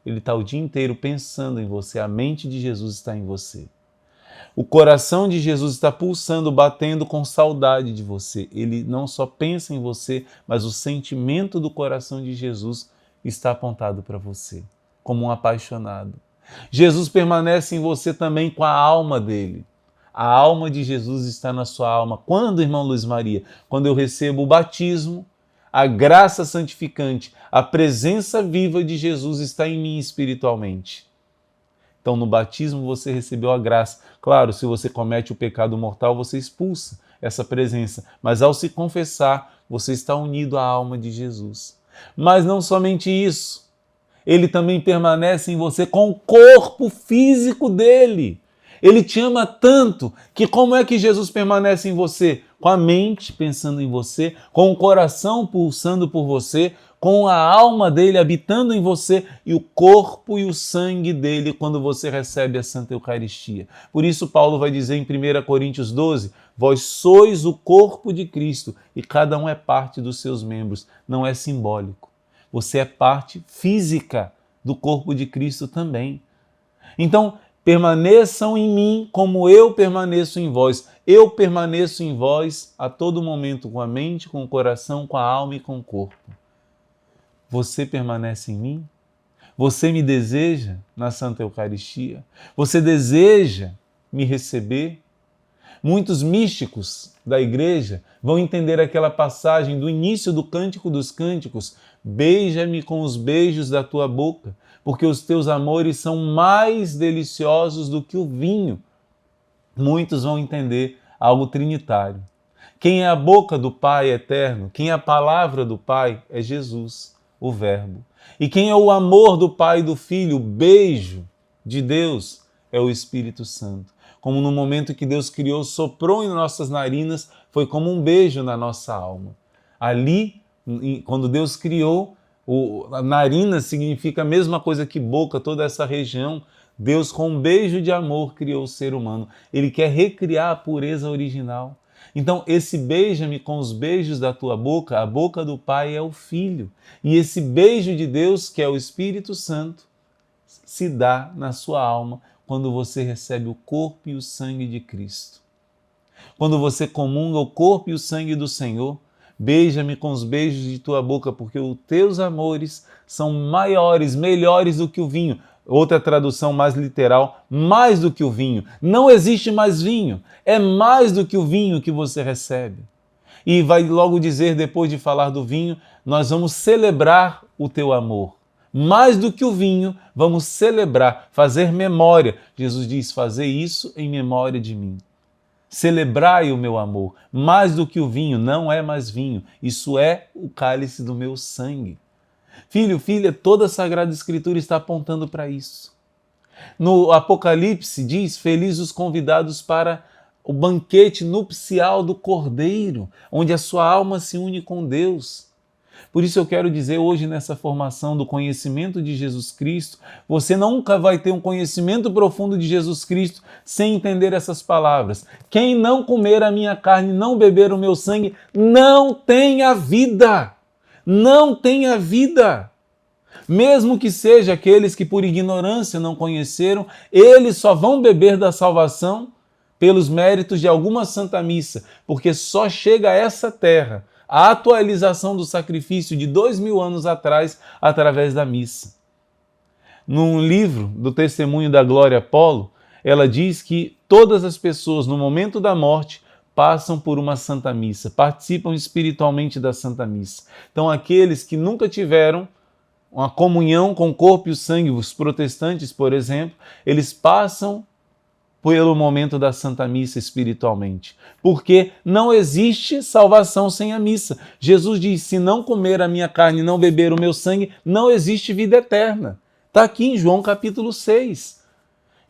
Ele está o dia inteiro pensando em você, a mente de Jesus está em você. O coração de Jesus está pulsando, batendo com saudade de você. Ele não só pensa em você, mas o sentimento do coração de Jesus está apontado para você, como um apaixonado. Jesus permanece em você também com a alma dele. A alma de Jesus está na sua alma. Quando, irmão Luiz Maria? Quando eu recebo o batismo, a graça santificante, a presença viva de Jesus está em mim espiritualmente. Então, no batismo você recebeu a graça. Claro, se você comete o pecado mortal, você expulsa essa presença. Mas ao se confessar, você está unido à alma de Jesus. Mas não somente isso. Ele também permanece em você com o corpo físico dele. Ele te ama tanto que como é que Jesus permanece em você? Com a mente pensando em você, com o coração pulsando por você, com a alma dele habitando em você e o corpo e o sangue dele quando você recebe a Santa Eucaristia. Por isso Paulo vai dizer em 1 Coríntios 12, vós sois o corpo de Cristo e cada um é parte dos seus membros, não é simbólico. Você é parte física do corpo de Cristo também. Então, permaneçam em mim como eu permaneço em vós. Eu permaneço em vós a todo momento com a mente, com o coração, com a alma e com o corpo. Você permanece em mim? Você me deseja na Santa Eucaristia? Você deseja me receber? Muitos místicos da igreja vão entender aquela passagem do início do Cântico dos Cânticos: beija-me com os beijos da tua boca, porque os teus amores são mais deliciosos do que o vinho. Muitos vão entender algo trinitário. Quem é a boca do Pai eterno, quem é a palavra do Pai é Jesus, o Verbo. E quem é o amor do Pai e do Filho, o beijo de Deus, é o Espírito Santo. Como no momento que Deus criou, soprou em nossas narinas, foi como um beijo na nossa alma. Ali, quando Deus criou, a narina significa a mesma coisa que boca, toda essa região. Deus, com um beijo de amor, criou o ser humano. Ele quer recriar a pureza original. Então, esse beija-me com os beijos da tua boca, a boca do Pai é o Filho. E esse beijo de Deus, que é o Espírito Santo, se dá na sua alma quando você recebe o corpo e o sangue de Cristo. Quando você comunga o corpo e o sangue do Senhor, beija-me com os beijos de tua boca, porque os teus amores são maiores, melhores do que o vinho. Outra tradução mais literal, mais do que o vinho. Não existe mais vinho, é mais do que o vinho que você recebe. E vai logo dizer, depois de falar do vinho, nós vamos celebrar o teu amor. Mais do que o vinho, vamos celebrar, fazer memória. Jesus diz, fazer isso em memória de mim. Celebrai o meu amor. Mais do que o vinho, não é mais vinho. Isso é o cálice do meu sangue. Filho, filha, toda a Sagrada Escritura está apontando para isso. No Apocalipse diz, felizes os convidados para o banquete nupcial do Cordeiro, onde a sua alma se une com Deus. Por isso eu quero dizer hoje nessa formação do conhecimento de Jesus Cristo, você nunca vai ter um conhecimento profundo de Jesus Cristo sem entender essas palavras. Quem não comer a minha carne, não beber o meu sangue, não tem a vida. Não tem a vida. Mesmo que seja aqueles que por ignorância não conheceram, eles só vão beber da salvação pelos méritos de alguma Santa Missa, porque só chega a essa terra a atualização do sacrifício de 2000 anos atrás através da missa. Num livro do Testemunho da Glória Apolo, ela diz que todas as pessoas no momento da morte passam por uma Santa Missa, participam espiritualmente da Santa Missa. Então aqueles que nunca tiveram uma comunhão com o corpo e o sangue, os protestantes, por exemplo, eles passam pelo momento da Santa Missa espiritualmente. Porque não existe salvação sem a missa. Jesus diz, se não comer a minha carne e não beber o meu sangue, não existe vida eterna. Está aqui em João capítulo 6.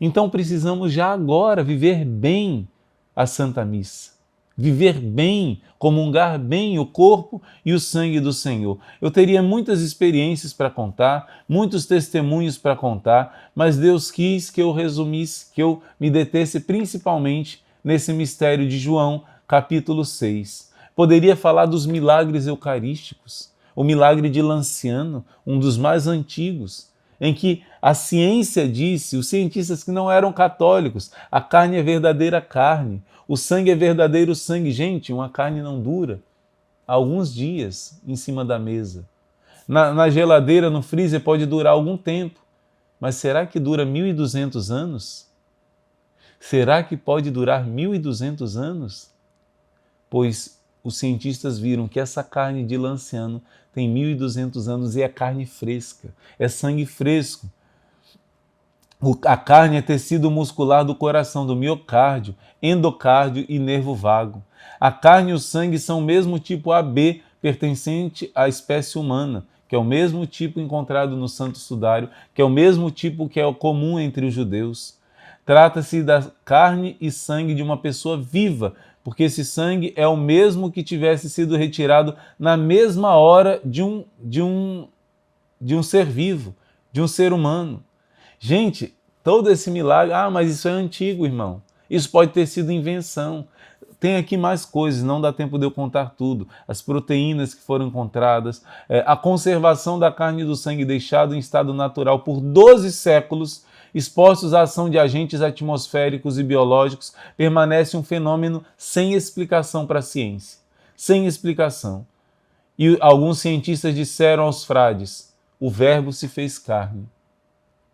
Então precisamos já agora viver bem a Santa Missa. Viver bem, comungar bem o corpo e o sangue do Senhor. Eu teria muitas experiências para contar, muitos testemunhos para contar, mas Deus quis que eu resumisse, que eu me detesse principalmente nesse mistério de João, capítulo 6. Poderia falar dos milagres eucarísticos, o milagre de Lanciano, um dos mais antigos, em que a ciência disse, os cientistas que não eram católicos, a carne é verdadeira carne, o sangue é verdadeiro sangue. Gente, uma carne não dura alguns dias em cima da mesa. Na geladeira, no freezer, pode durar algum tempo. Mas será que dura 1.200 anos? Será que pode durar 1.200 anos? Pois os cientistas viram que essa carne de lanciano tem 1.200 anos e é carne fresca, é sangue fresco. A carne é tecido muscular do coração, do miocárdio, endocárdio e nervo vago. A carne e o sangue são o mesmo tipo AB, pertencente à espécie humana, que é o mesmo tipo encontrado no Santo Sudário, que é o mesmo tipo que é comum entre os judeus. Trata-se da carne e sangue de uma pessoa viva, porque esse sangue é o mesmo que tivesse sido retirado na mesma hora de um ser vivo, de um ser humano. Gente, todo esse milagre, mas isso é antigo, irmão. Isso pode ter sido invenção. Tem aqui mais coisas, não dá tempo de eu contar tudo. As proteínas que foram encontradas, a conservação da carne e do sangue deixado em estado natural por 12 séculos, expostos à ação de agentes atmosféricos e biológicos, permanece um fenômeno sem explicação para a ciência. Sem explicação. E alguns cientistas disseram aos frades, o verbo se fez carne.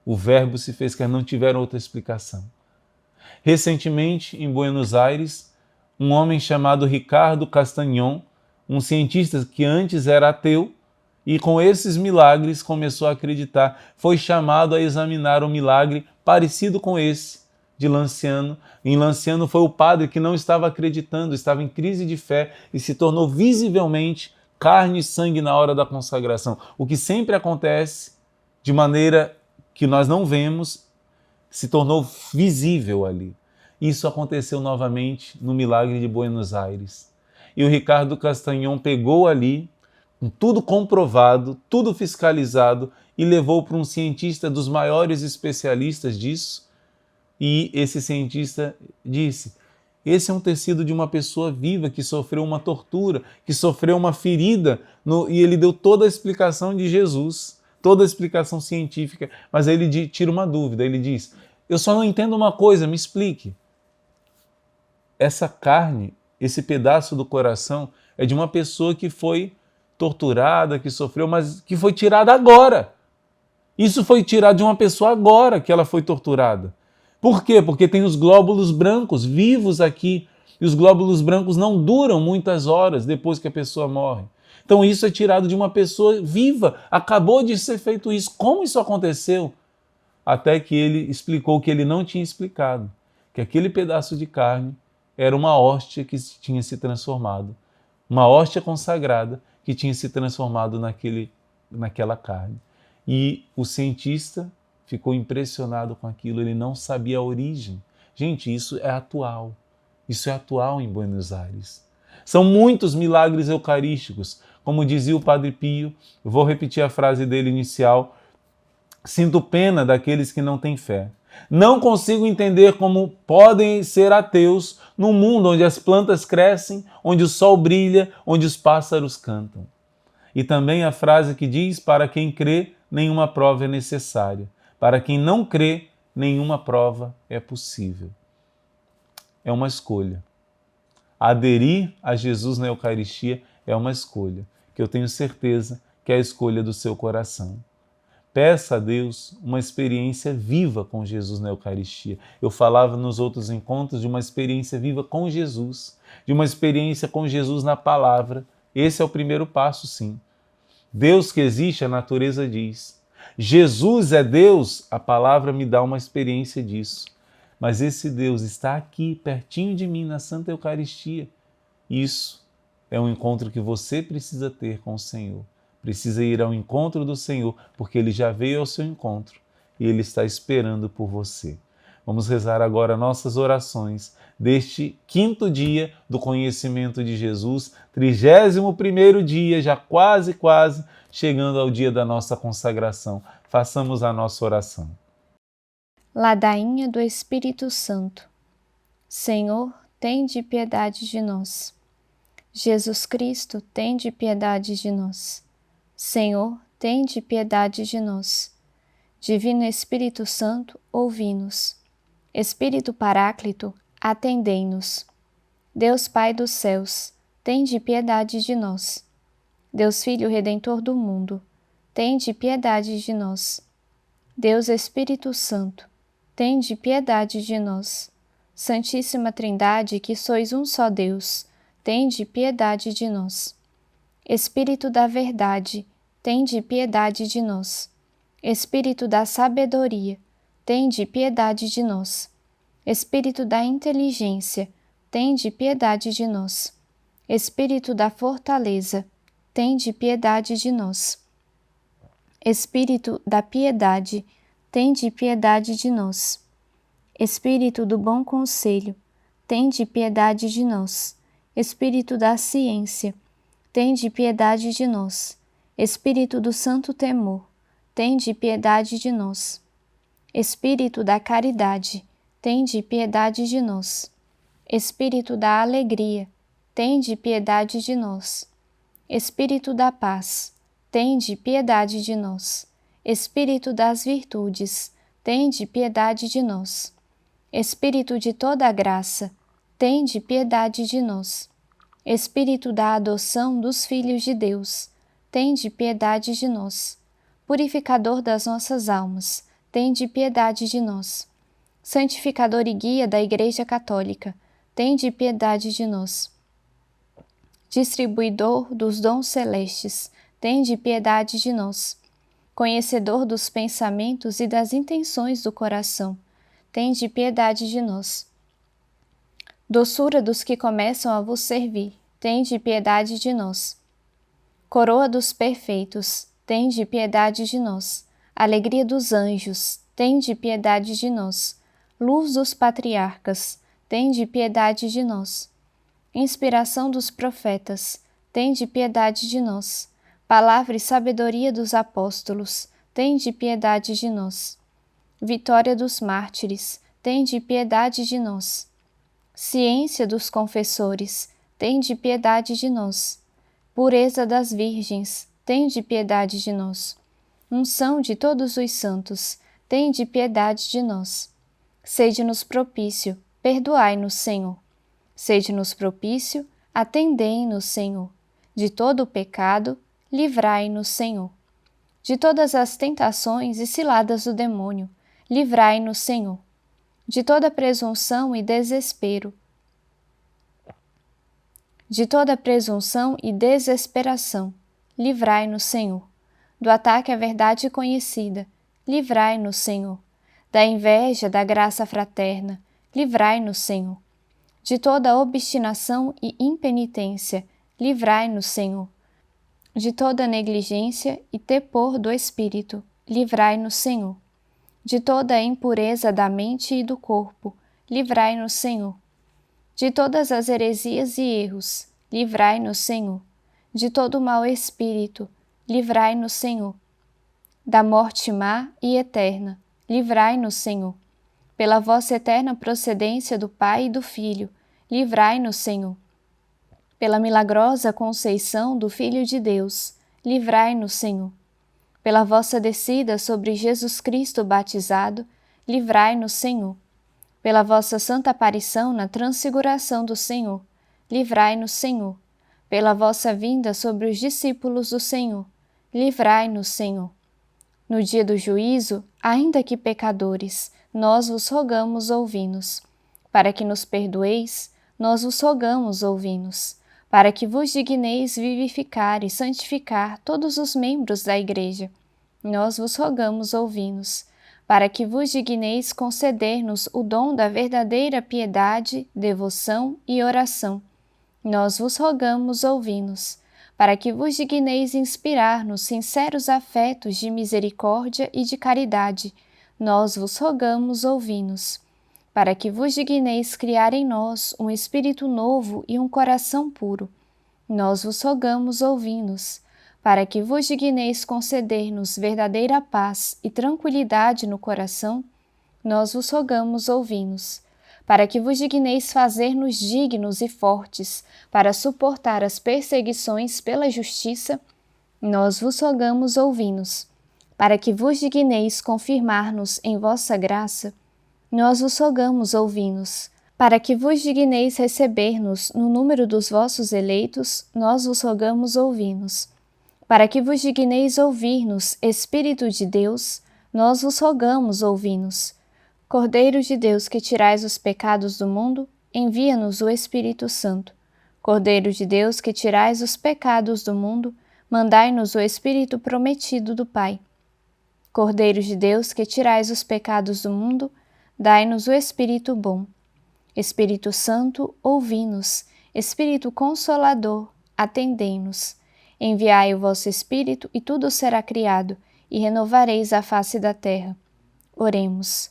O verbo se fez carne, não tiveram outra explicação. Recentemente, em Buenos Aires, um homem chamado Ricardo Castagnon, um cientista que antes era ateu, e com esses milagres começou a acreditar, foi chamado a examinar um milagre parecido com esse de Lanciano. Em Lanciano foi o padre que não estava acreditando, estava em crise de fé e se tornou visivelmente carne e sangue na hora da consagração. O que sempre acontece de maneira que nós não vemos, se tornou visível ali. Isso aconteceu novamente no milagre de Buenos Aires. E o Ricardo Castagnon pegou ali, com tudo comprovado, tudo fiscalizado, e levou para um cientista dos maiores especialistas disso. E esse cientista disse, esse é um tecido de uma pessoa viva que sofreu uma tortura, que sofreu uma ferida, e ele deu toda a explicação de Jesus. Toda a explicação científica, mas aí ele tira uma dúvida, ele diz, eu só não entendo uma coisa, me explique. Essa carne, esse pedaço do coração, é de uma pessoa que foi torturada, que sofreu, mas que foi tirada agora. Isso foi tirado de uma pessoa agora que ela foi torturada. Por quê? Porque tem os glóbulos brancos vivos aqui, e os glóbulos brancos não duram muitas horas depois que a pessoa morre. Então isso é tirado de uma pessoa viva, acabou de ser feito isso. Como isso aconteceu? Até que ele explicou que ele não tinha explicado, que aquele pedaço de carne era uma hóstia que tinha se transformado, uma hóstia consagrada que tinha se transformado naquela carne. E o cientista ficou impressionado com aquilo, ele não sabia a origem. Gente, isso é atual em Buenos Aires. São muitos milagres eucarísticos. Como dizia o Padre Pio, eu vou repetir a frase dele inicial, sinto pena daqueles que não têm fé. Não consigo entender como podem ser ateus num mundo onde as plantas crescem, onde o sol brilha, onde os pássaros cantam. E também a frase que diz, para quem crê, nenhuma prova é necessária. Para quem não crê, nenhuma prova é possível. É uma escolha. Aderir a Jesus na Eucaristia é uma escolha, que eu tenho certeza que é a escolha do seu coração. Peça a Deus uma experiência viva com Jesus na Eucaristia. Eu falava nos outros encontros de uma experiência viva com Jesus, de uma experiência com Jesus na palavra. Esse é o primeiro passo, sim. Deus que existe, a natureza diz. Jesus é Deus, a palavra me dá uma experiência disso. Mas esse Deus está aqui, pertinho de mim, na Santa Eucaristia. Isso é um encontro que você precisa ter com o Senhor. Precisa ir ao encontro do Senhor, porque Ele já veio ao seu encontro e Ele está esperando por você. Vamos rezar agora nossas orações deste 5º dia do conhecimento de Jesus, 31º dia, já quase chegando ao dia da nossa consagração. Façamos a nossa oração. Ladainha do Espírito Santo. Senhor, tende piedade de nós. Jesus Cristo, tende piedade de nós. Senhor, tende piedade de nós. Divino Espírito Santo, ouvi-nos. Espírito Paráclito, atendei-nos. Deus Pai dos céus, tende piedade de nós. Deus Filho Redentor do mundo, tende piedade de nós. Deus Espírito Santo, tende piedade de nós. Santíssima Trindade, que sois um só Deus, tende piedade de nós. Espírito da verdade, tende piedade de nós. Espírito da sabedoria, tende piedade de nós. Espírito da inteligência, tende piedade de nós. Espírito da fortaleza, tende piedade de nós. Espírito da piedade, tende piedade de nós. Espírito do bom conselho, tende piedade de nós. Espírito da ciência, tende piedade de nós. Espírito do santo temor, tende piedade de nós. Espírito da caridade, tende piedade de nós. Espírito da alegria, tende piedade de nós. Espírito da paz, tende piedade de nós. Espírito das virtudes, tende piedade de nós. Espírito de toda graça, tende piedade de nós. Espírito da adoção dos filhos de Deus, tende piedade de nós. Purificador das nossas almas, tende piedade de nós. Santificador e guia da Igreja Católica, tende piedade de nós. Distribuidor dos dons celestes, tende piedade de nós. Conhecedor dos pensamentos e das intenções do coração, tende piedade de nós. Doçura dos que começam a vos servir, tende piedade de nós. Coroa dos perfeitos, tende piedade de nós. Alegria dos anjos, tende piedade de nós. Luz dos patriarcas, tende piedade de nós. Inspiração dos profetas, tende piedade de nós. Palavra e sabedoria dos apóstolos, tende piedade de nós. Vitória dos mártires, tende piedade de nós. Ciência dos confessores, tende piedade de nós. Pureza das virgens, tende piedade de nós. Unção de todos os santos, tende piedade de nós. Sede-nos propício, perdoai-nos, Senhor. Sede-nos propício, atendei-nos, Senhor. De todo o pecado, livrai-nos, Senhor. De todas as tentações e ciladas do demônio, livrai-nos, Senhor. De toda presunção e desespero, de toda presunção e desesperação, livrai-nos, Senhor. Do ataque à verdade conhecida, livrai-nos, Senhor. Da inveja da graça fraterna, livrai-nos, Senhor. De toda obstinação e impenitência, livrai-nos, Senhor. De toda negligência e tepor do espírito, livrai-nos, Senhor. De toda a impureza da mente e do corpo, livrai-nos, Senhor. De todas as heresias e erros, livrai-nos, Senhor. De todo mau espírito, livrai-nos, Senhor. Da morte má e eterna, livrai-nos, Senhor. Pela vossa eterna procedência do Pai e do Filho, livrai-nos, Senhor. Pela milagrosa conceição do Filho de Deus, livrai-nos, Senhor. Pela vossa descida sobre Jesus Cristo batizado, livrai-nos, Senhor. Pela vossa santa aparição na transfiguração do Senhor, livrai-nos, Senhor. Pela vossa vinda sobre os discípulos do Senhor, livrai-nos, Senhor. No dia do juízo, ainda que pecadores, nós vos rogamos, ouvi-nos. Para que nos perdoeis, nós vos rogamos, ouvi-nos. Para que vos digneis vivificar e santificar todos os membros da Igreja, nós vos rogamos, ouvi-nos. Para que vos digneis conceder-nos o dom da verdadeira piedade, devoção e oração, nós vos rogamos, ouvi-nos. Para que vos digneis inspirar-nos sinceros afetos de misericórdia e de caridade, nós vos rogamos, ouvi-nos. Para que vos digneis criar em nós um espírito novo e um coração puro, nós vos rogamos, ouvi-nos. Para que vos digneis conceder-nos verdadeira paz e tranquilidade no coração, nós vos rogamos, ouvi-nos. Para que vos digneis fazer-nos dignos e fortes para suportar as perseguições pela justiça, nós vos rogamos, ouvi-nos. Para que vos digneis confirmar-nos em vossa graça, nós vos rogamos, ouvi-nos. Para que vos digneis receber-nos no número dos vossos eleitos, nós vos rogamos, ouvi-nos. Para que vos digneis ouvir-nos, Espírito de Deus, nós vos rogamos, ouvi-nos. Cordeiro de Deus, que tirais os pecados do mundo, envia-nos o Espírito Santo. Cordeiro de Deus, que tirais os pecados do mundo, mandai-nos o Espírito prometido do Pai. Cordeiro de Deus, que tirais os pecados do mundo, dai-nos o Espírito bom. Espírito Santo, ouvi-nos. Espírito Consolador, atendei-nos. Enviai o vosso Espírito, e tudo será criado, e renovareis a face da terra. Oremos.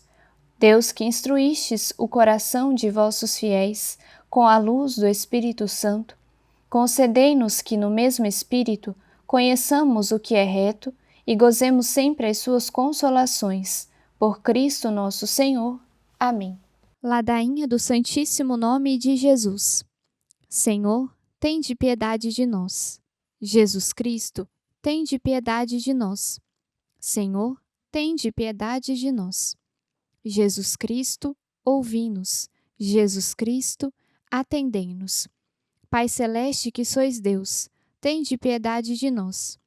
Deus, que instruístes o coração de vossos fiéis com a luz do Espírito Santo, concedei-nos que no mesmo Espírito conheçamos o que é reto e gozemos sempre as suas consolações. Por Cristo nosso Senhor. Amém. Ladainha do Santíssimo Nome de Jesus. Senhor, tende piedade de nós. Jesus Cristo, tende piedade de nós. Senhor, tende piedade de nós. Jesus Cristo, ouvi-nos. Jesus Cristo, atendei-nos. Pai Celeste, que sois Deus, tende piedade de nós.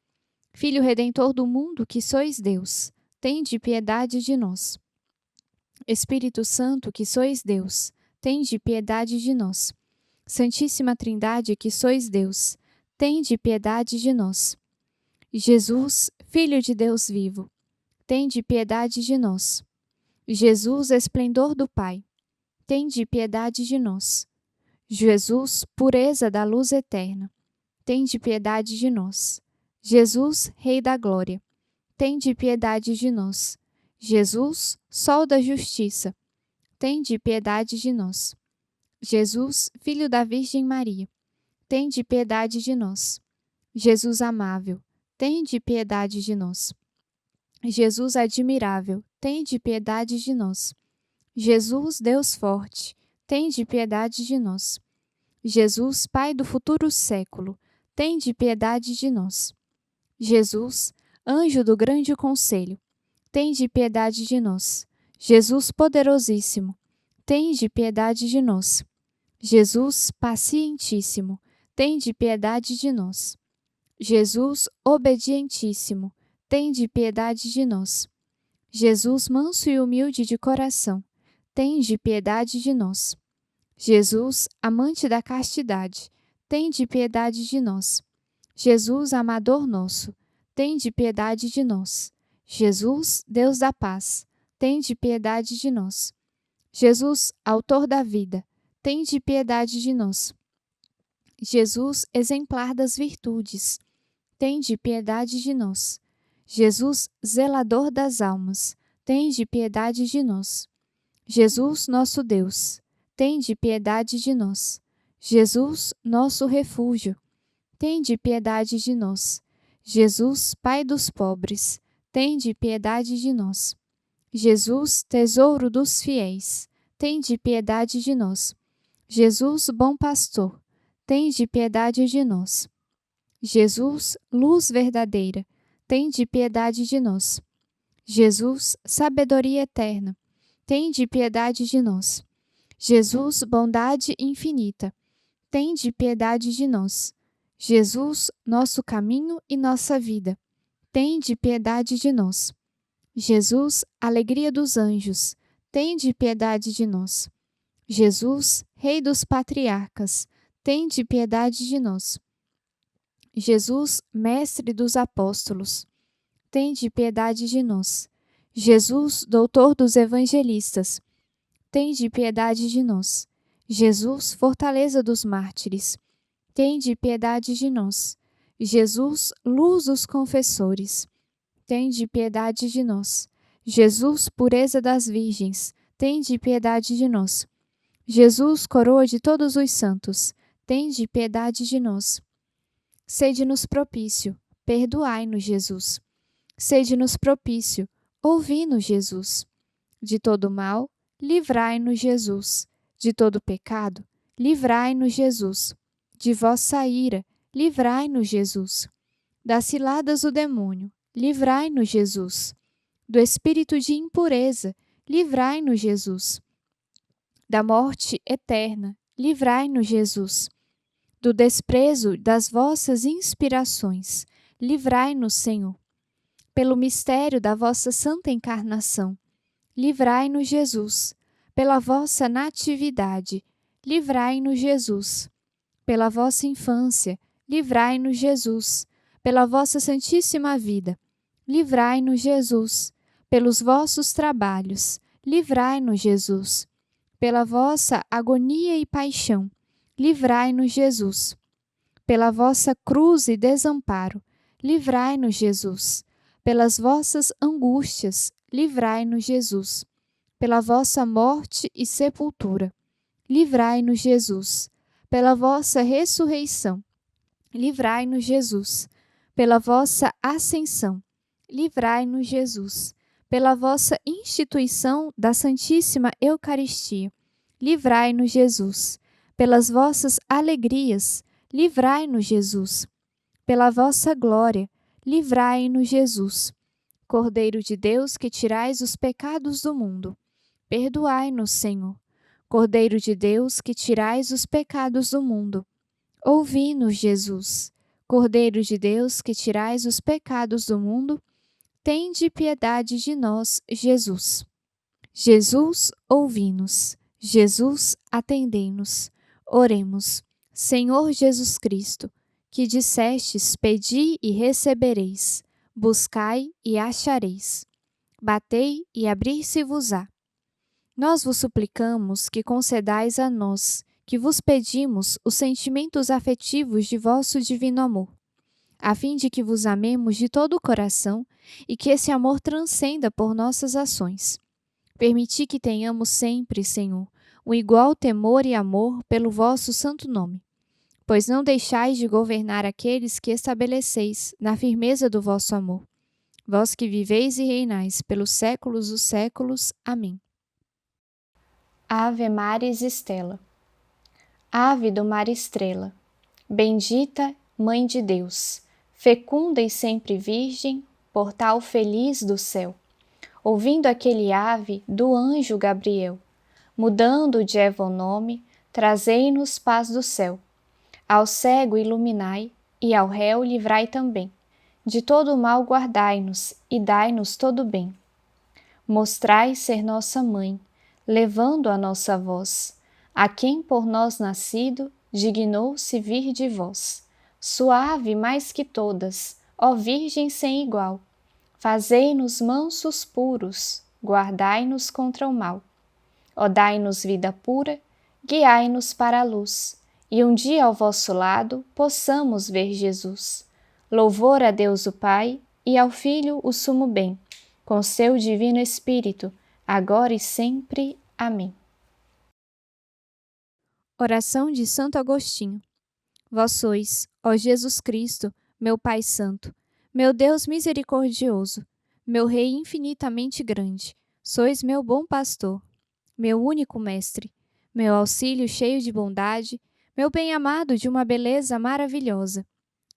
Filho Redentor do mundo, que sois Deus, tende piedade de nós. Espírito Santo, que sois Deus, tende piedade de nós. Santíssima Trindade, que sois Deus, tende piedade de nós. Jesus, Filho de Deus vivo, tende piedade de nós. Jesus, esplendor do Pai, tende piedade de nós. Jesus, pureza da luz eterna, tende piedade de nós. Jesus, Rei da glória, tende piedade de nós. Jesus, Sol da justiça, tende piedade de nós. Jesus, Filho da Virgem Maria, tende piedade de nós. Jesus amável, tende piedade de nós. Jesus admirável, tende piedade de nós. Jesus, Deus forte, tende piedade de nós. Jesus, Pai do futuro século, tende piedade de nós. Jesus, anjo do grande conselho, tende piedade de nós. Jesus poderosíssimo, tende piedade de nós. Jesus pacientíssimo, tende piedade de nós. Jesus obedientíssimo, tende piedade de nós. Jesus manso e humilde de coração, tende piedade de nós. Jesus, amante da castidade, tende piedade de nós. Jesus, amador nosso, tende piedade de nós. Jesus, Deus da paz, tende piedade de nós. Jesus, autor da vida, tende piedade de nós. Jesus, exemplar das virtudes, tende piedade de nós. Jesus, zelador das almas, tende piedade de nós. Jesus, nosso Deus, tende piedade de nós. Jesus, nosso refúgio, tende piedade de nós. Jesus, Pai dos pobres, tende piedade de nós. Jesus, tesouro dos fiéis, tende piedade de nós. Jesus, bom pastor, tende piedade de nós. Jesus, luz verdadeira, tende piedade de nós. Jesus, sabedoria eterna, tende piedade de nós. Jesus, bondade infinita, tende piedade de nós. Jesus, nosso caminho e nossa vida, tende piedade de nós. Jesus, alegria dos anjos, tende piedade de nós. Jesus, Rei dos patriarcas, tende piedade de nós. Jesus, mestre dos apóstolos, tende piedade de nós. Jesus, doutor dos evangelistas, tende piedade de nós. Jesus, fortaleza dos mártires, tende piedade de nós. Jesus, luz dos confessores, tende piedade de nós. Jesus, pureza das virgens, tende piedade de nós. Jesus, coroa de todos os santos, tende piedade de nós. Sede-nos propício, perdoai-nos, Jesus. Sede-nos propício, ouvi-nos, Jesus. De todo mal, livrai-nos, Jesus. De todo pecado, livrai-nos, Jesus. De vossa ira, livrai-nos, Jesus. Das ciladas do demônio, livrai-nos, Jesus. Do espírito de impureza, livrai-nos, Jesus. Da morte eterna, livrai-nos, Jesus. Do desprezo das vossas inspirações, livrai-nos, Senhor. Pelo mistério da vossa santa encarnação, livrai-nos, Jesus. Pela vossa natividade, livrai-nos, Jesus. Pela vossa infância, livrai-nos, Jesus. Pela vossa santíssima vida, livrai-nos, Jesus. Pelos vossos trabalhos, livrai-nos, Jesus. Pela vossa agonia e paixão, livrai-nos, Jesus. Pela vossa cruz e desamparo, livrai-nos, Jesus. Pelas vossas angústias, livrai-nos, Jesus. Pela vossa morte e sepultura, livrai-nos, Jesus. Pela vossa ressurreição, livrai-nos, Jesus. Pela vossa ascensão, livrai-nos, Jesus. Pela vossa instituição da Santíssima Eucaristia, livrai-nos, Jesus. Pelas vossas alegrias, livrai-nos, Jesus. Pela vossa glória, livrai-nos, Jesus. Cordeiro de Deus, que tirais os pecados do mundo, perdoai-nos, Senhor. Cordeiro de Deus, que tirais os pecados do mundo, ouvi-nos, Jesus. Cordeiro de Deus, que tirais os pecados do mundo, tende piedade de nós, Jesus. Jesus, ouvi-nos. Jesus, atendei-nos. Oremos. Senhor Jesus Cristo, que dissestes: pedi e recebereis, buscai e achareis, batei e abrir-se-vos-á. Nós vos suplicamos que concedais a nós, que vos pedimos, os sentimentos afetivos de vosso divino amor, a fim de que vos amemos de todo o coração e que esse amor transcenda por nossas ações. Permiti que tenhamos sempre, Senhor, um igual temor e amor pelo vosso santo nome, pois não deixais de governar aqueles que estabeleceis na firmeza do vosso amor. Vós que viveis e reinais pelos séculos dos séculos. Amém. Ave Maris Stella. Ave do mar estrela, bendita Mãe de Deus, fecunda e sempre virgem, portal feliz do céu. Ouvindo aquele ave do anjo Gabriel, mudando de Eva o nome, trazei-nos paz do céu. Ao cego iluminai, e ao réu livrai também. De todo o mal guardai-nos, e dai-nos todo o bem. Mostrai ser nossa mãe, levando a nossa voz, a quem por nós nascido, dignou-se vir de vós. Suave mais que todas, ó Virgem sem igual, fazei-nos mansos puros, guardai-nos contra o mal. Ó dai-nos vida pura, guiai-nos para a luz, e um dia ao vosso lado possamos ver Jesus. Louvor a Deus o Pai, e ao Filho o sumo bem, com seu divino Espírito, agora e sempre. Amém. Oração de Santo Agostinho. Vós sois, ó Jesus Cristo, meu Pai Santo, meu Deus misericordioso, meu Rei infinitamente grande, sois meu bom pastor, meu único mestre, meu auxílio cheio de bondade, meu bem-amado de uma beleza maravilhosa,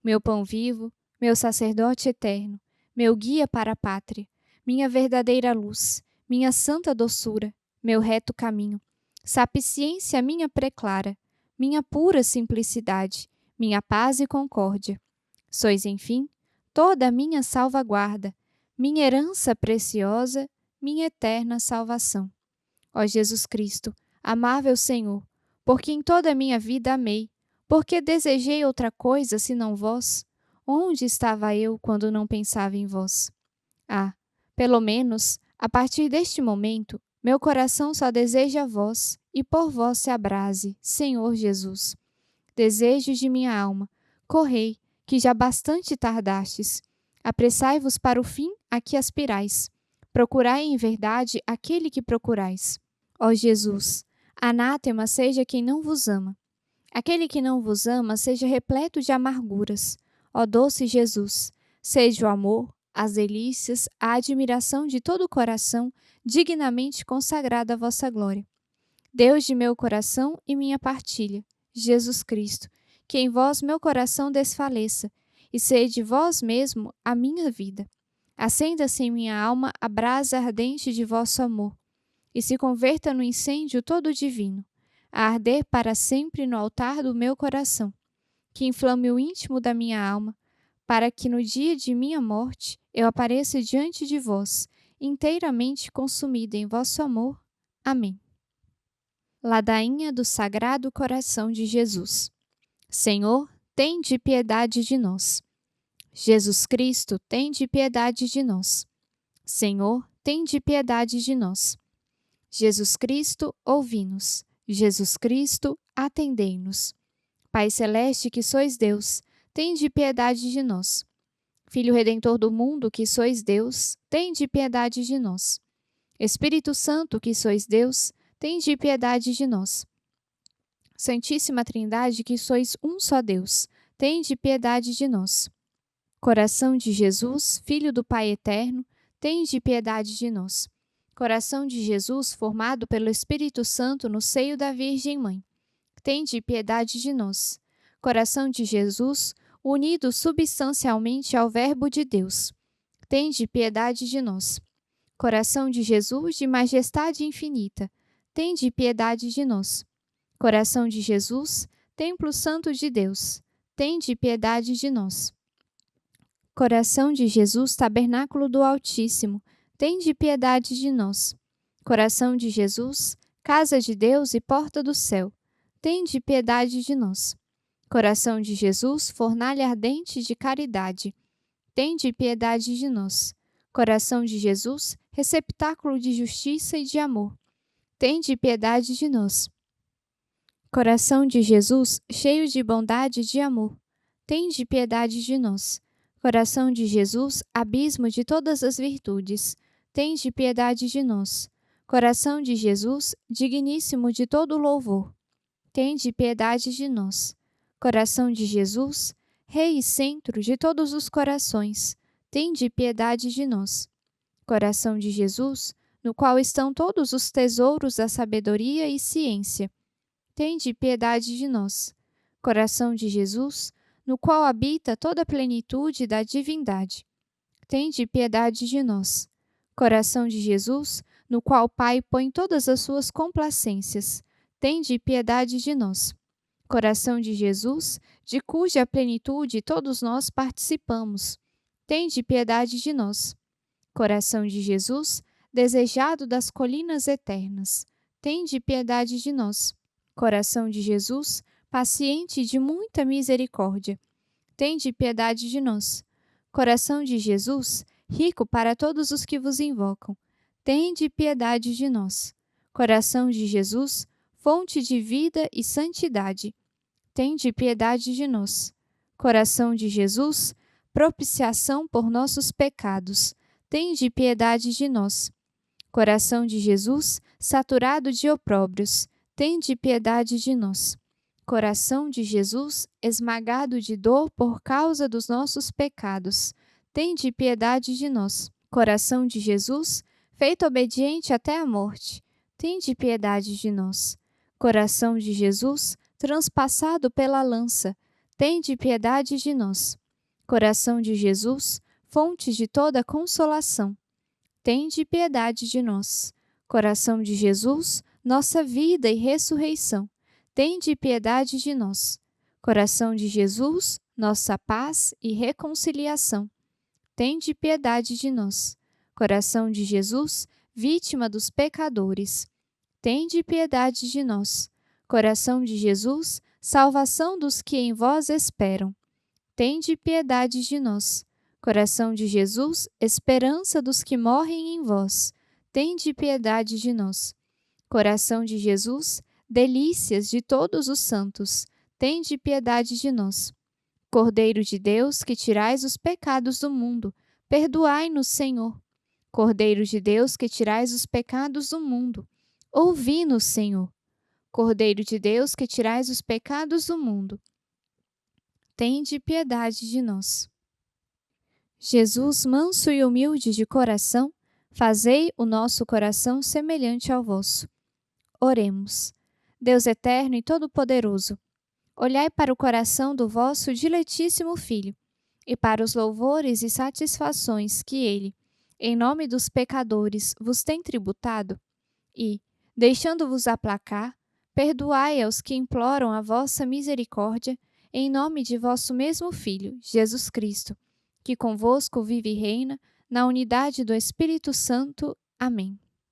meu pão vivo, meu sacerdote eterno, meu guia para a pátria, minha verdadeira luz, minha santa doçura, meu reto caminho, sapiência minha preclara, minha pura simplicidade, minha paz e concórdia. Sois, enfim, toda a minha salvaguarda, minha herança preciosa, minha eterna salvação. Ó Jesus Cristo, amável Senhor, porque em toda a minha vida amei, porque desejei outra coisa senão vós? Onde estava eu quando não pensava em vós? Ah, pelo menos, a partir deste momento, meu coração só deseja vós, e por vós se abrase, Senhor Jesus. Desejos de minha alma, correi, que já bastante tardastes. Apressai-vos para o fim a que aspirais. Procurai em verdade aquele que procurais. Ó Jesus, anátema seja quem não vos ama. Aquele que não vos ama seja repleto de amarguras. Ó doce Jesus, seja o amor, as delícias, a admiração de todo o coração dignamente consagrado à vossa glória. Deus de meu coração e minha partilha, Jesus Cristo, que em vós meu coração desfaleça, e sede vós mesmo a minha vida. Acenda-se em minha alma a brasa ardente de vosso amor, e se converta no incêndio todo divino, a arder para sempre no altar do meu coração, que inflame o íntimo da minha alma, para que no dia de minha morte eu apareça diante de vós, inteiramente consumida em vosso amor. Amém. Ladainha do Sagrado Coração de Jesus. Senhor, tende piedade de nós. Jesus Cristo, tende piedade de nós. Senhor, tende piedade de nós. Jesus Cristo, ouvi-nos. Jesus Cristo, atendei-nos. Pai Celeste, que sois Deus, tende piedade de nós. Filho Redentor do mundo, que sois Deus, tende piedade de nós. Espírito Santo, que sois Deus, tende piedade de nós. Santíssima Trindade, que sois um só Deus, tende piedade de nós. Coração de Jesus, Filho do Pai Eterno, tende piedade de nós. Coração de Jesus, formado pelo Espírito Santo no seio da Virgem Mãe, tende piedade de nós. Coração de Jesus, unido substancialmente ao Verbo de Deus, tende piedade de nós. Coração de Jesus, de majestade infinita, tende piedade de nós. Coração de Jesus, Templo Santo de Deus, tende piedade de nós. Coração de Jesus, Tabernáculo do Altíssimo, tende piedade de nós. Coração de Jesus, Casa de Deus e Porta do Céu, tende piedade de nós. Coração de Jesus, Fornalha ardente de caridade, tende piedade de nós. Coração de Jesus, Receptáculo de justiça e de amor, tende piedade de nós. Coração de Jesus, cheio de bondade e de amor, tende piedade de nós. Coração de Jesus, abismo de todas as virtudes, tende piedade de nós. Coração de Jesus, digníssimo de todo louvor, tende piedade de nós. Coração de Jesus, Rei e centro de todos os corações, tende piedade de nós. Coração de Jesus, no qual estão todos os tesouros da sabedoria e ciência, tende piedade de nós. Coração de Jesus, no qual habita toda a plenitude da divindade, tende piedade de nós. Coração de Jesus, no qual o Pai põe todas as suas complacências, tende piedade de nós. Coração de Jesus, de cuja plenitude todos nós participamos, tende piedade de nós. Coração de Jesus, desejado das colinas eternas, tende piedade de nós. Coração de Jesus, paciente e de muita misericórdia, tende piedade de nós. Coração de Jesus, rico para todos os que vos invocam, tende piedade de nós. Coração de Jesus, fonte de vida e santidade, tende piedade de nós. Coração de Jesus, propiciação por nossos pecados, tende piedade de nós. Coração de Jesus, saturado de opróbrios, tende piedade de nós. Coração de Jesus, esmagado de dor por causa dos nossos pecados, tende piedade de nós. Coração de Jesus, feito obediente até a morte, tende piedade de nós. Coração de Jesus, transpassado pela lança, tende piedade de nós. Coração de Jesus, fonte de toda consolação, tende piedade de nós. Coração de Jesus, nossa vida e ressurreição, tende piedade de nós. Coração de Jesus, nossa paz e reconciliação, tende piedade de nós. Coração de Jesus, vítima dos pecadores, tende piedade de nós. Coração de Jesus, salvação dos que em vós esperam, tende piedade de nós. Coração de Jesus, esperança dos que morrem em vós, tende piedade de nós. Coração de Jesus, delícias de todos os santos, tende piedade de nós. Cordeiro de Deus, que tirais os pecados do mundo, perdoai-nos, Senhor. Cordeiro de Deus, que tirais os pecados do mundo, ouvi-nos, Senhor. Cordeiro de Deus, que tirais os pecados do mundo, tende piedade de nós. Jesus, manso e humilde de coração, fazei o nosso coração semelhante ao vosso. Oremos. Deus eterno e todo-poderoso, olhai para o coração do vosso diletíssimo Filho e para os louvores e satisfações que ele, em nome dos pecadores, vos tem tributado e, deixando-vos aplacar, perdoai aos que imploram a vossa misericórdia em nome de vosso mesmo Filho, Jesus Cristo, que convosco vive e reina, na unidade do Espírito Santo. Amém.